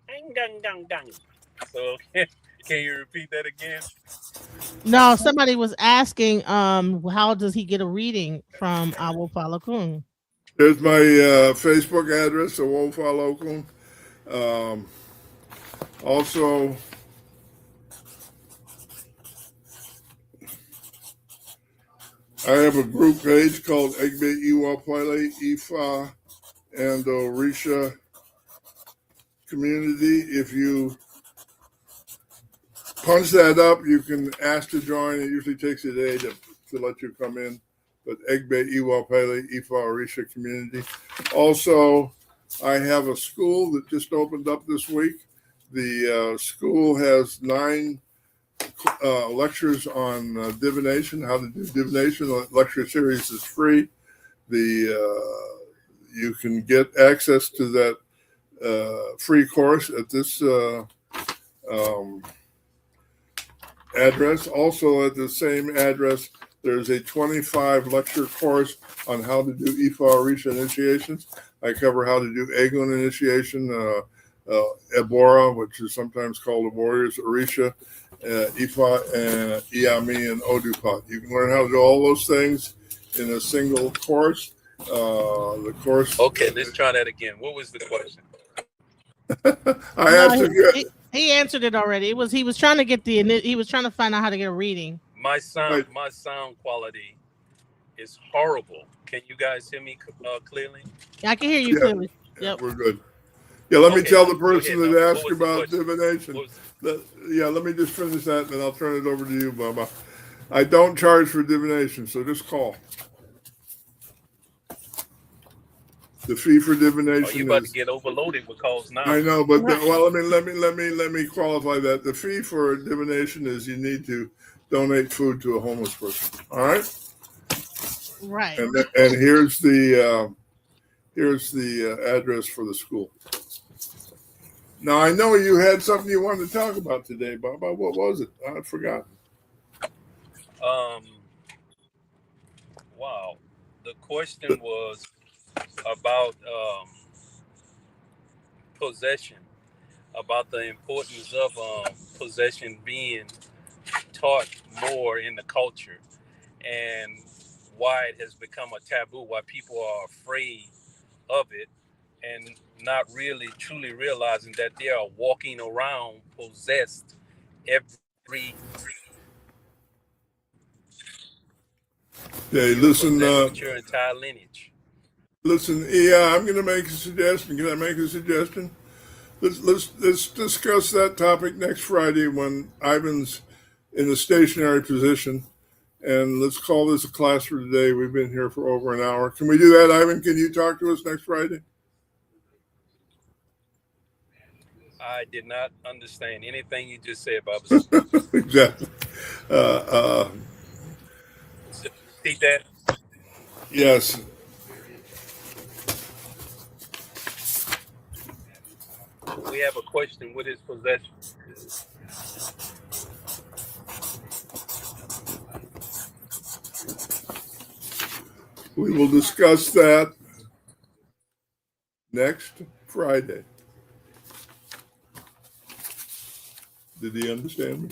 So Can you repeat that again? No, somebody was asking, how does he get a reading from Awo Falokun? There's my Facebook address, Awo Falokun. Also, I have a group page called Egbe Iwa Pele Ifa and Orisha Community. If you punch that up, you can ask to join. It usually takes a day to let you come in. But Egbe Iwa Pele Ifa Orisha Community. Also, I have a school that just opened up this week. The school has 9 lectures on divination, how to do divination. The lecture series is free. You can get access to that free course at this address. Also at the same address, there's a 25 lecture course on how to do Ifa Orisha initiations. I cover how to do Egun initiation, Ebora, which is sometimes called a warrior's Orisha, Ifa, and Iami, and Odupat. You can learn how to do all those things in a single course. The course. Okay, let's try that again. What was the question? I asked if he answered it already. He was trying to find out how to get a reading. My sound quality is horrible. Can you guys hear me clearly? I can hear you clearly. Yep. We're good. Yeah, let me tell the person that asked about divination. Let me just finish that, and then I'll turn it over to you, Baba. I don't charge for divination, so just call. The fee for divination. You about to get overloaded with calls now. I know, but let me qualify that. The fee for divination is you need to donate food to a homeless person. All right. Right. And here's the address for the school. Now I know you had something you wanted to talk about today, Baba. What was it? I forgot. Wow. The question was about possession, about the importance of possession being taught more in the culture, and why it has become a taboo, why people are afraid of it, and not really truly realizing that they are walking around possessed every. Hey, listen. With your entire lineage. Listen, I'm going to make a suggestion. Can I make a suggestion? Let's discuss that topic next Friday when Ivan's in a stationary position, and let's call this a class for today. We've been here for over an hour. Can we do that, Ivan? Can you talk to us next Friday? I did not understand anything you just said, Baba. Exactly. Repeat that. Yes. We have a question. What is possession? We will discuss that next Friday. Did he understand me?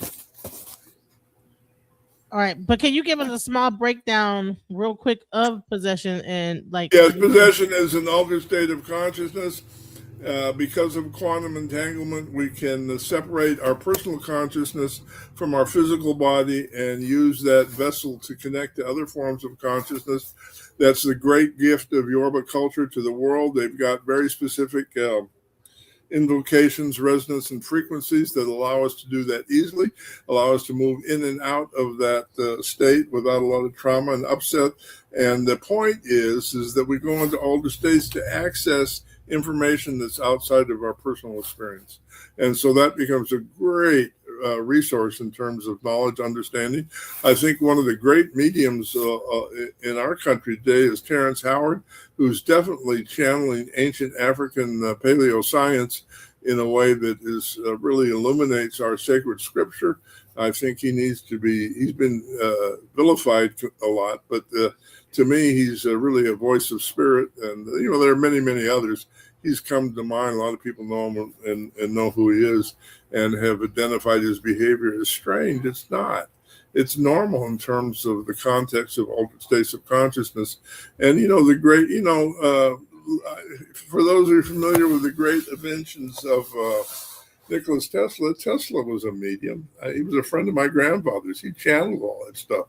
All right, but can you give us a small breakdown real quick of possession and like? Yes, possession is an altered state of consciousness. Because of quantum entanglement, we can separate our personal consciousness from our physical body and use that vessel to connect to other forms of consciousness. That's the great gift of Yoruba culture to the world. They've got very specific invocations, resonance, and frequencies that allow us to do that easily, allow us to move in and out of that state without a lot of trauma and upset. And the point is that we go into altered states to access information that's outside of our personal experience. And so that becomes a great resource in terms of knowledge, understanding. I think one of the great mediums in our country today is Terrence Howard, who's definitely channeling ancient African paleo science in a way that is really illuminates our sacred scripture. I think he's been vilified a lot, but to me, he's really a voice of spirit. And, there are many, many others. he's come to mind. A lot of people know him and know who he is and have identified his behavior as strange. It's not. It's normal in terms of the context of altered states of consciousness. And, the great, for those who are familiar with the great inventions of Nikola Tesla was a medium. He was a friend of my grandfather's. He channeled all that stuff.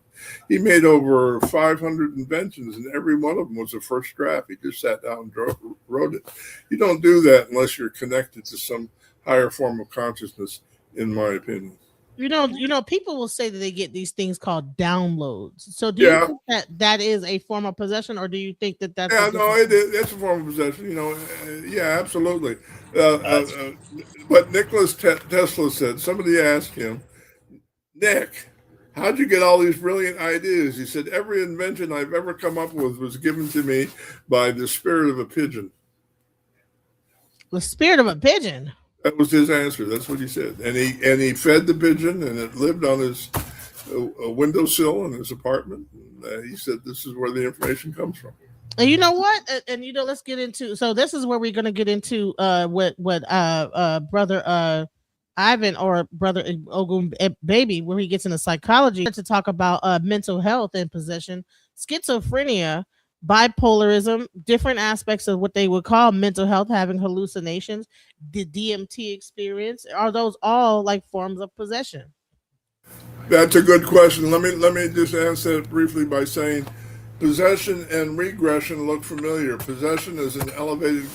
He made over 500 inventions, and every one of them was a first draft. He just sat down and wrote it. You don't do that unless you're connected to some higher form of consciousness, in my opinion. People will say that they get these things called downloads. So do you think that is a form of possession, or do you think that that's it's a form of possession? Yeah, absolutely. But Nikola Tesla said, somebody asked him, Nick, how'd you get all these brilliant ideas? He said, every invention I've ever come up with was given to me by the spirit of a pigeon. The spirit of a pigeon? That was his answer. That's what he said. And he fed the pigeon, and it lived on his windowsill in his apartment. He said, this is where the information comes from. And you know what? And let's get into. So this is where we're going to get into what brother Ivan or brother Ogun Bbemi, where he gets into psychology to talk about mental health and possession, schizophrenia, bipolarism, different aspects of what they would call mental health, having hallucinations, the DMT experience. Are those all like forms of possession? That's a good question. Let me just answer it briefly by saying possession and regression look familiar. Possession is an elevated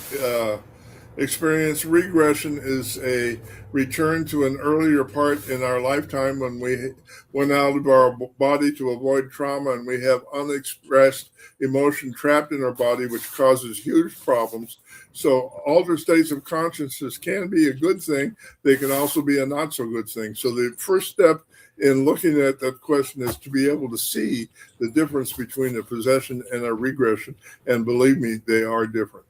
experience. Regression is a return to an earlier part in our lifetime when we went out of our body to avoid trauma, and we have unexpressed emotion trapped in our body, which causes huge problems. So altered states of consciousness can be a good thing. They can also be a not so good thing. So the first step in looking at that question is to be able to see the difference between a possession and a regression. And believe me, they are different.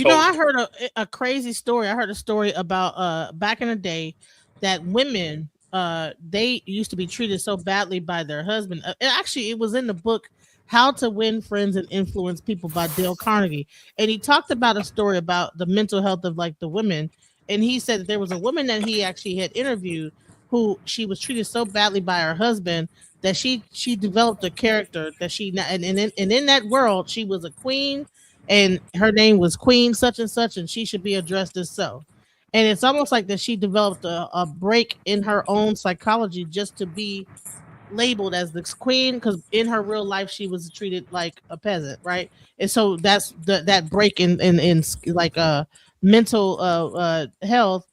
I heard a crazy story. I heard a story about back in the day that women, they used to be treated so badly by their husband. Actually, it was in the book How to Win Friends and Influence People by Dale Carnegie. And he talked about a story about the mental health of like the women. And he said that there was a woman that he actually had interviewed who she was treated so badly by her husband that she developed a character that and in that world she was a queen, and her name was Queen such and such, and she should be addressed as so. And it's almost like that she developed a break in her own psychology just to be labeled as the queen, because in her real life she was treated like a peasant, right? And so that's that break in like mental health.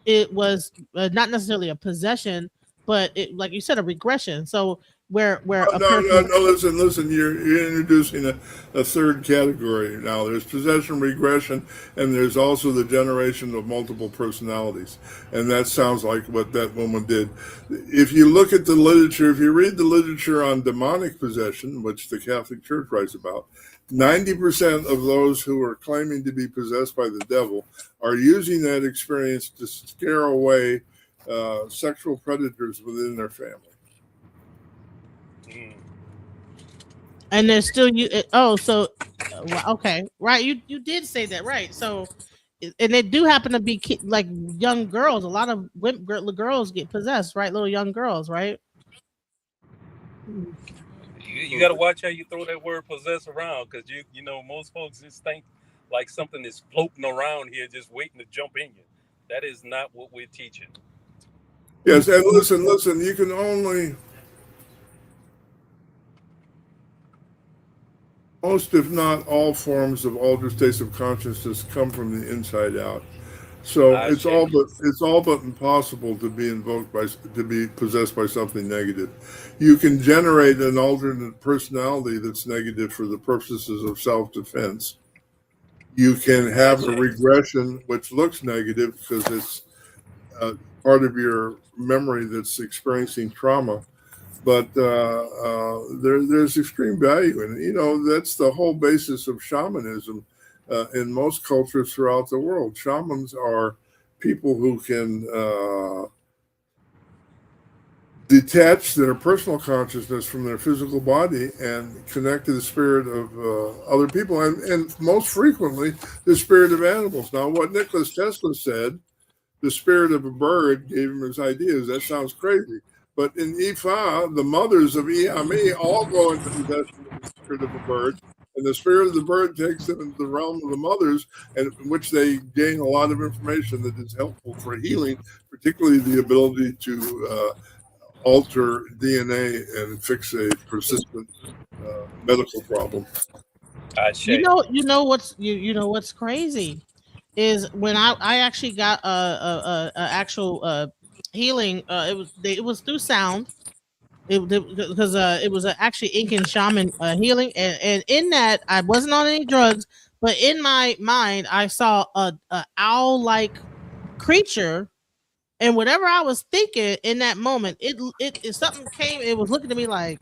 It was not necessarily a possession, but it, like you said, a regression. So where listen, you're introducing a third category now. There's possession, regression, and there's also the generation of multiple personalities, and that sounds like what that woman did. If you look at the literature, if you read the literature on demonic possession, which the Catholic Church writes about, 90% of those who are claiming to be possessed by the devil are using that experience to scare away sexual predators within their family. And there's still okay, right? You did say that, right? So, and they do happen to be like young girls. A lot of girls get possessed, right? Little young girls, right? You got to watch how you throw that word possess around, because you know most folks just think like something is floating around here just waiting to jump in you. That is not what we're teaching. Yes, and listen, you can only most, if not all, forms of altered states of consciousness come from the inside out. So it's all but impossible to be possessed by something negative. You can generate an alternate personality that's negative for the purposes of self-defense. You can have a regression which looks negative because it's part of your memory that's experiencing trauma. But there's extreme value in it. That's the whole basis of shamanism in most cultures throughout the world. Shamans are people who can detach their personal consciousness from their physical body and connect to the spirit of other people, and most frequently the spirit of animals. Now, what Nicholas Tesla said, the spirit of a bird, gave him his ideas. That sounds crazy. But in Ifa, the mothers of Iami all go into possession of the spirit of a bird, and the spirit of the bird takes them into the realm of the mothers, and in which they gain a lot of information that is helpful for healing, particularly the ability to alter DNA and fix a persistent medical problem. You know what's crazy is when I actually got a actual healing. It was through sound. Because it was actually Incan shaman healing, and in that I wasn't on any drugs, but in my mind I saw a owl like creature, and whatever I was thinking in that moment, it something came. It was looking at me like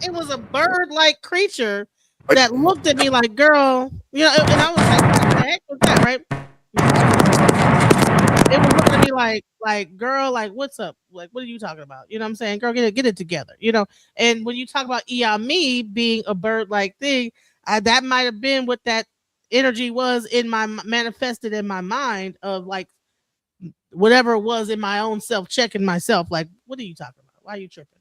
it was a bird like creature that looked at me like, girl, and I was like, what the heck was that, right? It was looking at me like, girl, like, what's up? Like, what are you talking about? You know what I'm saying? Girl, get it together, And when you talk about Iami being a bird like thing, that might have been what that energy was in my manifested in my mind of like whatever it was in my own self, checking myself, like, what are you talking about? Why are you tripping?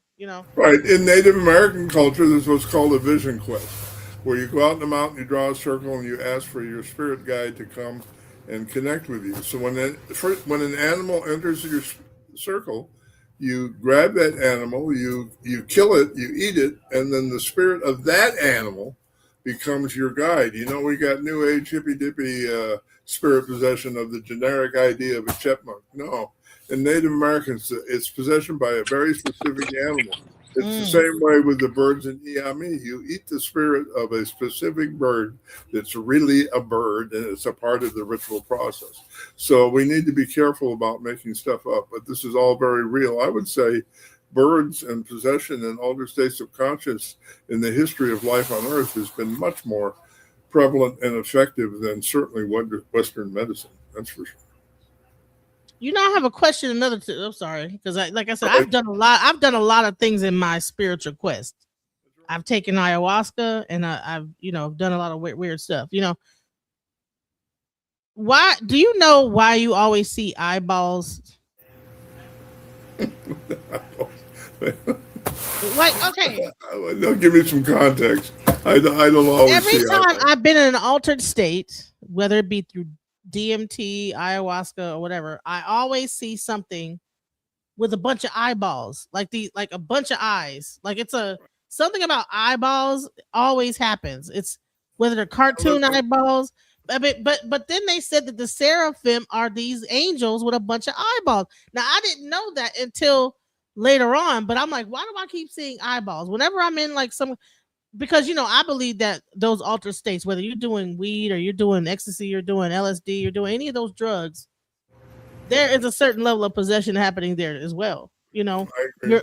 Right. In Native American culture, there's what's called a vision quest, where you go out in the mountain, you draw a circle, and you ask for your spirit guide to come and connect with you. So when an animal enters your circle, you grab that animal, you kill it, you eat it, and then the spirit of that animal becomes your guide. We got New Age hippy dippy spirit possession of the generic idea of a chipmunk. No. In Native Americans, it's possession by a very specific animal. It's the same way with the birds in Iami. You eat the spirit of a specific bird that's really a bird, and it's a part of the ritual process. So we need to be careful about making stuff up, but this is all very real. I would say birds and possession and altered states of consciousness in the history of life on Earth has been much more prevalent and effective than certainly Western medicine. That's for sure. I have a question. I'm sorry, because like I said, I've done a lot of things in my spiritual quest. I've taken ayahuasca, and I've done a lot of weird stuff. Why do you know why you always see eyeballs? Like, okay, no, give me some context. I don't always every see time eyeballs. I've been in an altered state, whether it be through DMT, ayahuasca, or whatever, I always see something with a bunch of eyeballs, like a bunch of eyes. Like something about eyeballs always happens. It's whether they're cartoon eyeballs. But then they said that the seraphim are these angels with a bunch of eyeballs. Now I didn't know that until later on, but I'm like, why do I keep seeing eyeballs whenever I'm in like some? Because I believe that those altered states, whether you're doing weed or you're doing ecstasy, you're doing LSD, you're doing any of those drugs, there is a certain level of possession happening there as well. You're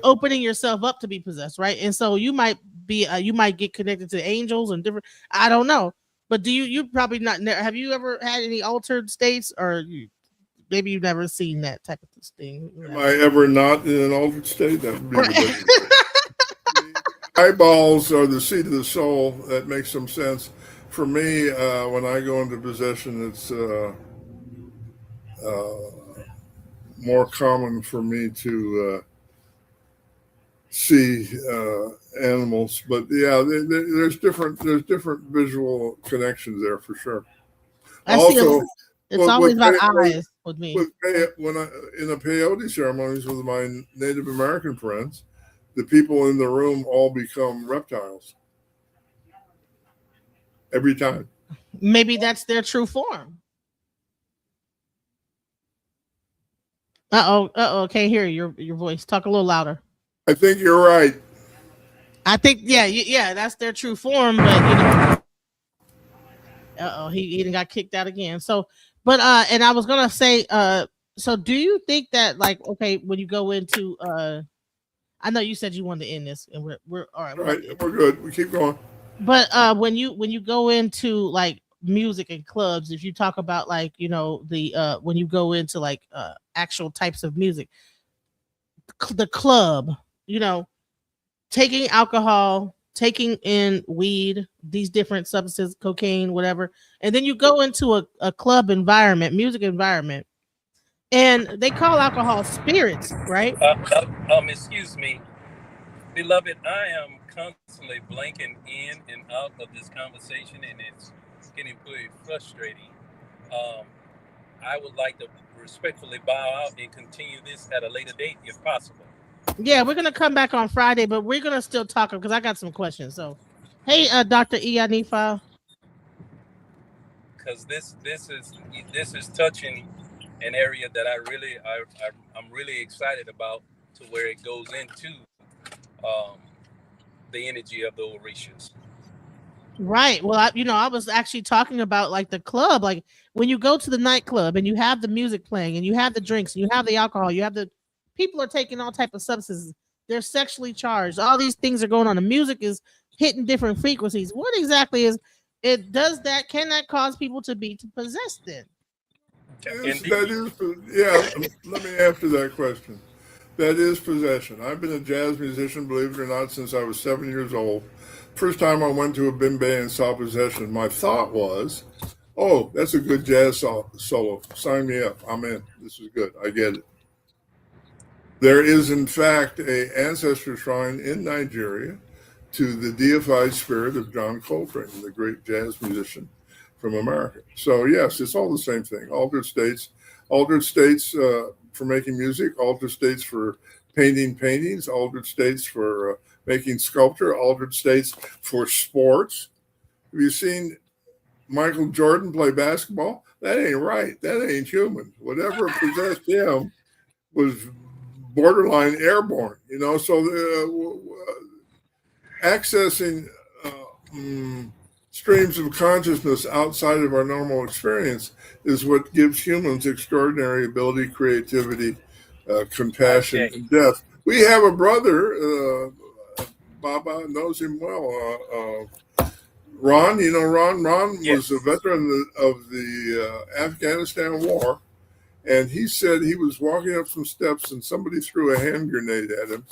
opening yourself up to be possessed, right? And so you might get connected to angels and different. I don't know, but you probably not? Have you ever had any altered states, or maybe you've never seen that type of thing? Am I ever not in an altered state? That would be the eyeballs are the seat of the soul. That makes some sense. For me, when I go into possession, it's more common for me to see animals. But yeah, there's different visual connections there for sure. It's always about eyes with me. When in the peyote ceremonies with my Native American friends, the people in the room all become reptiles every time. Maybe that's their true form. Can't hear your voice. Talk a little louder. I think you're right. I think yeah, that's their true form, but he got kicked out again. So, but and I was gonna say, so do you think that, like, okay, when you go into I know you said you wanted to end this, and we're all right. All right, we're good. We keep going. But when you go into like music and clubs, if you talk about like the when you go into like actual types of music, the club, taking alcohol, taking in weed, these different substances, cocaine, whatever, and then you go into a club environment, music environment, and they call alcohol spirits, right? Excuse me, beloved. I am constantly blanking in and out of this conversation, and it's getting pretty frustrating. Um, I would like to respectfully bow out and continue this at a later date, if possible. Yeah, we're gonna come back on Friday, but we're gonna still talk because I got some questions. So, hey, Dr. Ianifa. Because this is touching an area that I'm really excited about, to where it goes into um, the energy of the Orishas. Right. Well, I was actually talking about like the club, like when you go to the nightclub and you have the music playing and you have the drinks and you have the alcohol, you have the people are taking all type of substances. They're sexually charged. All these things are going on. The music is hitting different frequencies. What exactly is it? Does that can that cause people to be possessed? Then Let me answer that question. That is possession. I've been a jazz musician, believe it or not, since I was 7 years old. First time I went to a bimbe and saw possession, my thought was, oh, that's a good jazz solo. Sign me up. I'm in. This is good. I get it. There is, in fact, a ancestor shrine in Nigeria to the deified spirit of John Coltrane, the great jazz musician from America. So, yes, it's all the same thing. Altered states for making music, altered states for painting paintings, altered states for making sculpture, altered states for sports. Have you seen Michael Jordan play basketball? That ain't right. That ain't human. Whatever possessed him was borderline airborne, so accessing streams of consciousness outside of our normal experience is what gives humans extraordinary ability, creativity, compassion, and depth. We have a brother, Baba knows him well, Ron. Ron Yes. was a veteran of the Afghanistan war. And he said he was walking up some steps and somebody threw a hand grenade at him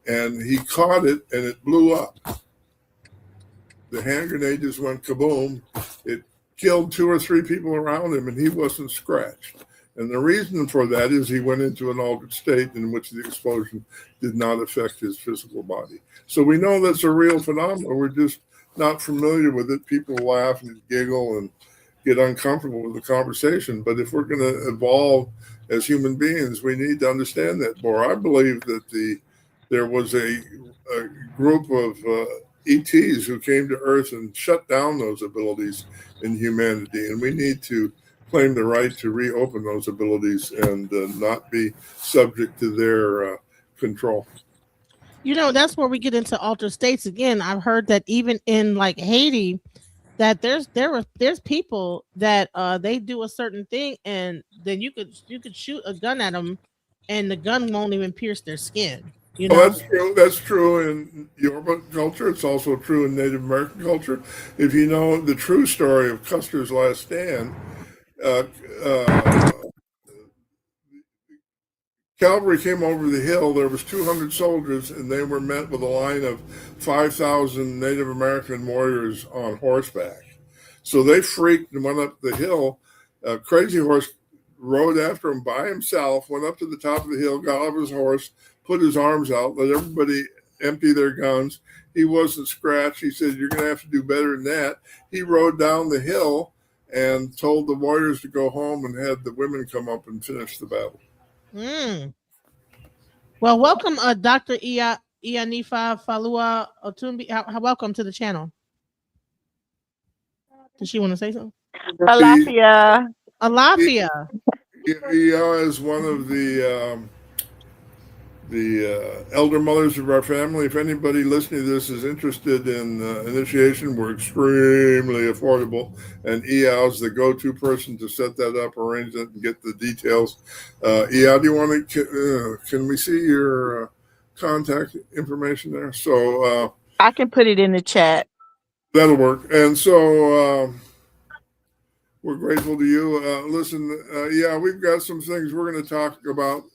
and he caught it and it blew up. The hand grenade just went kaboom. It killed 2 or 3 people around him and he wasn't scratched. And the reason for that is he went into an altered state in which the explosion did not affect his physical body. So we know that's a real phenomenon. We're just not familiar with it. People laugh and giggle and get uncomfortable with the conversation. But if we're going to evolve as human beings, we need to understand that more. I believe that there was a group of ETs who came to Earth and shut down those abilities in humanity. And we need to claim the right to reopen those abilities and not be subject to their control. That's where we get into altered states again. I've heard that even in like Haiti, that there's people that they do a certain thing and then you could shoot a gun at them and the gun won't even pierce their skin. That's true in Yoruba culture. It's also true in Native American culture. If you know the true story of Custer's last stand, cavalry came over the hill. There was 200 soldiers, and they were met with a line of 5,000 Native American warriors on horseback. So they freaked and went up the hill. Crazy Horse rode after him by himself, went up to the top of the hill, got off his horse, put his arms out, let everybody empty their guns. He wasn't scratched. He said, "You're going to have to do better than that." He rode down the hill and told the warriors to go home and had the women come up and finish the battle. Well, welcome, Dr. Ianifa Falua Otunbi. Welcome to the channel. Does she want to say something? Alafia. Alafia. Ia is one of the elder mothers of our family. If anybody listening to this is interested in initiation, we're extremely affordable. And Ia is the go-to person to set that up, arrange it, and get the details. Ia, do you want to, can we see your contact information there? So I can put it in the chat. That'll work. And so we're grateful to you. Listen, we've got some things we're going to talk about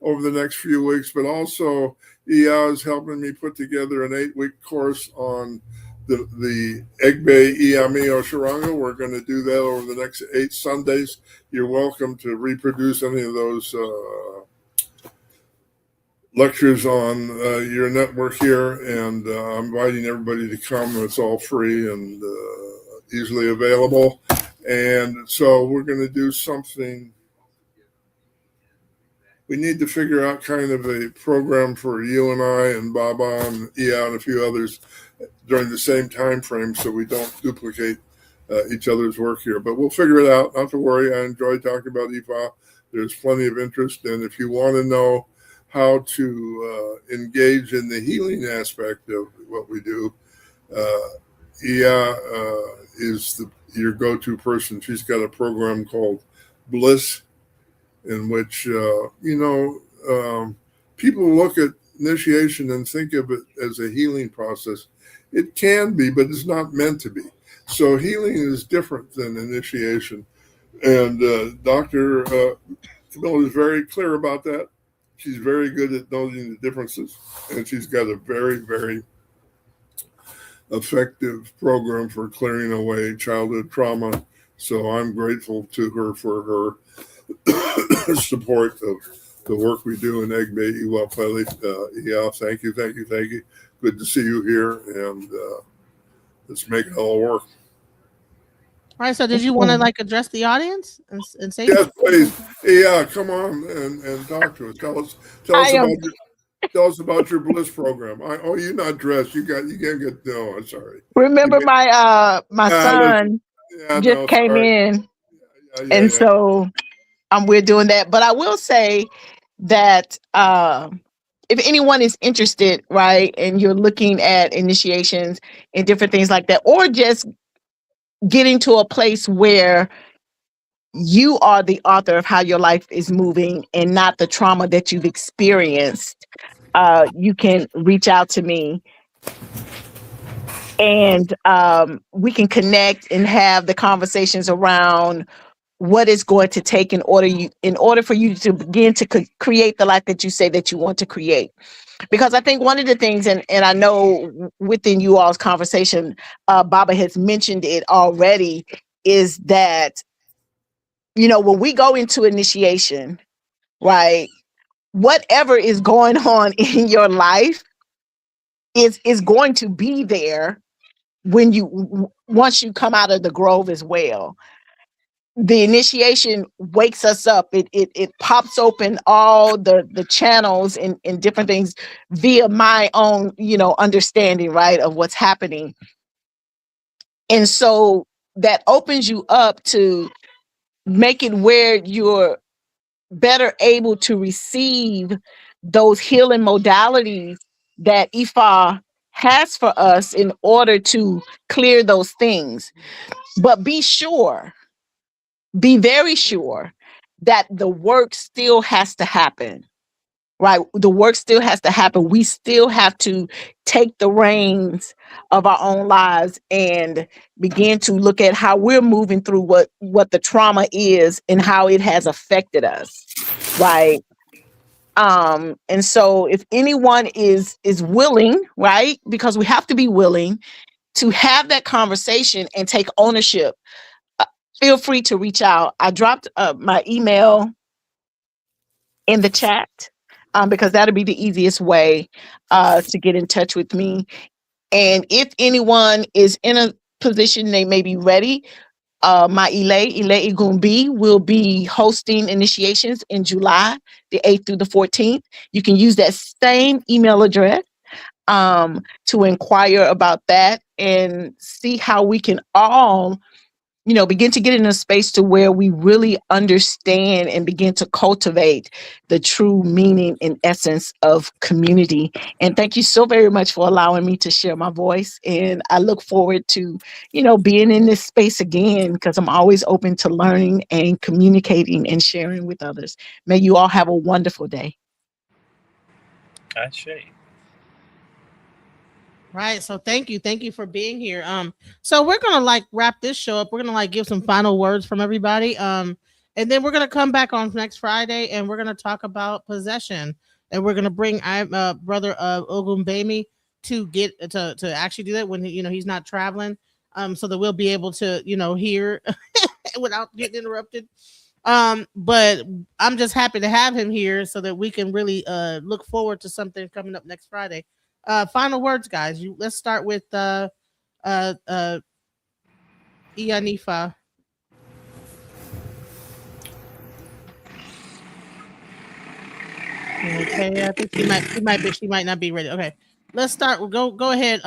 over the next few weeks, but also Iya is helping me put together an 8-week course on the Egbe Iyami Osharanga. We're going to do that over the next 8 Sundays. You're welcome to reproduce any of those lectures on your network here, and I'm inviting everybody to come. It's all free and easily available. And so we're going to do something. We need to figure out kind of a program for you and I and Baba and Ia and a few others during the same time frame so we don't duplicate each other's work here. But we'll figure it out. Not to worry. I enjoy talking about Ifa. There's plenty of interest. And if you want to know how to engage in the healing aspect of what we do, Ia is your go-to person. She's got a program called Bliss, in which, people look at initiation and think of it as a healing process. It can be, but it's not meant to be. So healing is different than initiation. And Dr. Camilla is very clear about that. She's very good at noting the differences. And she's got a very, very effective program for clearing away childhood trauma. So I'm grateful to her for her support of the work we do in Egbe Iwa Pele. Yeah, thank you. Good to see you here, and let's make it all work. All right. So, did you want to address the audience and say? Yes, please. Yeah, come on and talk to us. Tell us about your Bliss program. You're not dressed. You can't get. No, I'm sorry. Remember, my son just came in, and so we're doing that. But I will say that if anyone is interested, right, and you're looking at initiations and different things like that, or just getting to a place where you are the author of how your life is moving and not the trauma that you've experienced, you can reach out to me, and we can connect and have the conversations around what it's going to take in order for you to begin to create the life that you say that you want to create. Because I think one of the things, and I know within you all's conversation, Baba has mentioned it already, is that, when we go into initiation, right, whatever is going on in your life is going to be there once you come out of the grove as well. The initiation wakes us up. It pops open all the channels and different things via my own, understanding, right, of what's happening. And so that opens you up to make it where you're better able to receive those healing modalities that Ifa has for us in order to clear those things. But be very sure that the work still has to happen, right? The work still has to happen. We still have to take the reins of our own lives and begin to look at how we're moving through what the trauma is and how it has affected us, right? And so if anyone is willing, right, because we have to be willing to have that conversation and take ownership, feel free to reach out. I dropped my email in the chat because that'll be the easiest way to get in touch with me. And if anyone is in a position they may be ready, my Ile Ogun Bbemi will be hosting initiations in July, the 8th through the 14th. You can use that same email address to inquire about that and see how we can all begin to get in a space to where we really understand and begin to cultivate the true meaning and essence of community. And thank you so very much for allowing me to share my voice. And I look forward to, being in this space again, because I'm always open to learning and communicating and sharing with others. May you all have a wonderful day. Right. So thank you for being here. So we're gonna wrap this show up. We're gonna give some final words from everybody. And then we're gonna come back on next Friday, and we're gonna talk about possession, and we're gonna bring brother Ogun Bbemi to get to actually do that when he's not traveling, so that we'll be able to hear without getting interrupted. But I'm just happy to have him here so that we can really look forward to something coming up next Friday. Final words, guys. Let's start with Ifa. Okay, I think she might not be ready. Okay, let's start. Go ahead,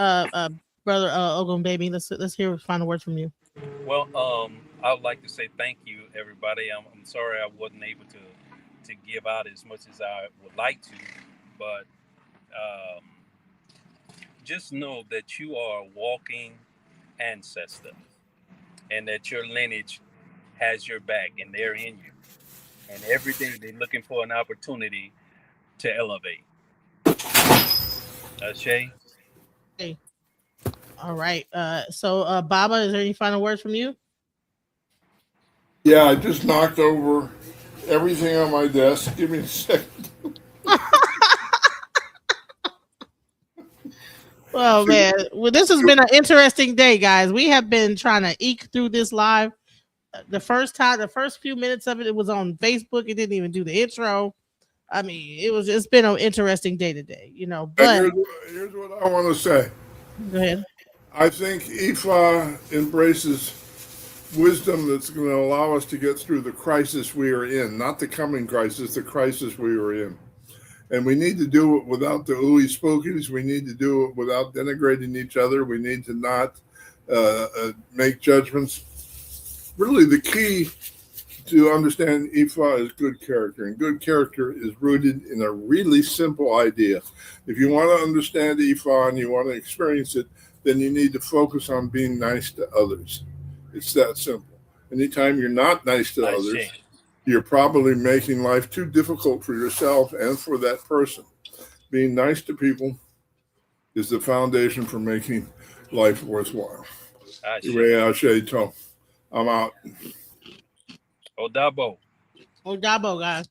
brother Ogun Bbemi. Let's hear final words from you. Well, I would like to say thank you, everybody. I'm sorry I wasn't able to give out as much as I would like to, but just know that you are a walking ancestor, and that your lineage has your back, and they're in you. And every day they're looking for an opportunity to elevate. Shay? Hey. All right. So Baba, is there any final words from you? Yeah, I just knocked over everything on my desk. Give me a second. Oh man, well, this has been an interesting day, guys. We have been trying to eke through this live. The first few minutes of it was on Facebook. It didn't even do the intro. I mean, it's been an interesting day today, But here's what I want to say. Go ahead. I think Ifa embraces wisdom that's going to allow us to get through the crisis we are in, not the coming crisis, the crisis we are in. And we need to do it without the ooey spookies. We need to do it without denigrating each other. We need to not make judgments. Really, the key to understand Ifa is good character. And good character is rooted in a really simple idea. If you want to understand Ifa and you want to experience it, then you need to focus on being nice to others. It's that simple. Anytime you're not nice to others, you're probably making life too difficult for yourself and for that person. Being nice to people is the foundation for making life worthwhile. I'm out. Odabo. Odabo, guys.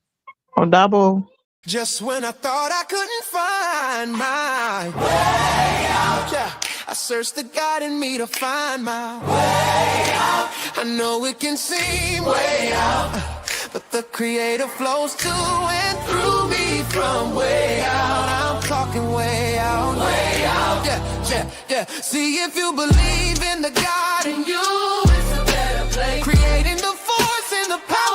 Odabo. Just when I thought I couldn't find my way out, yeah, I searched the God in me to find my way out. I know it can seem way out, but the Creator flows to and through me from way out. I'm talking way out, yeah. See, if you believe in the God in you, it's a better place. Creating the force and the power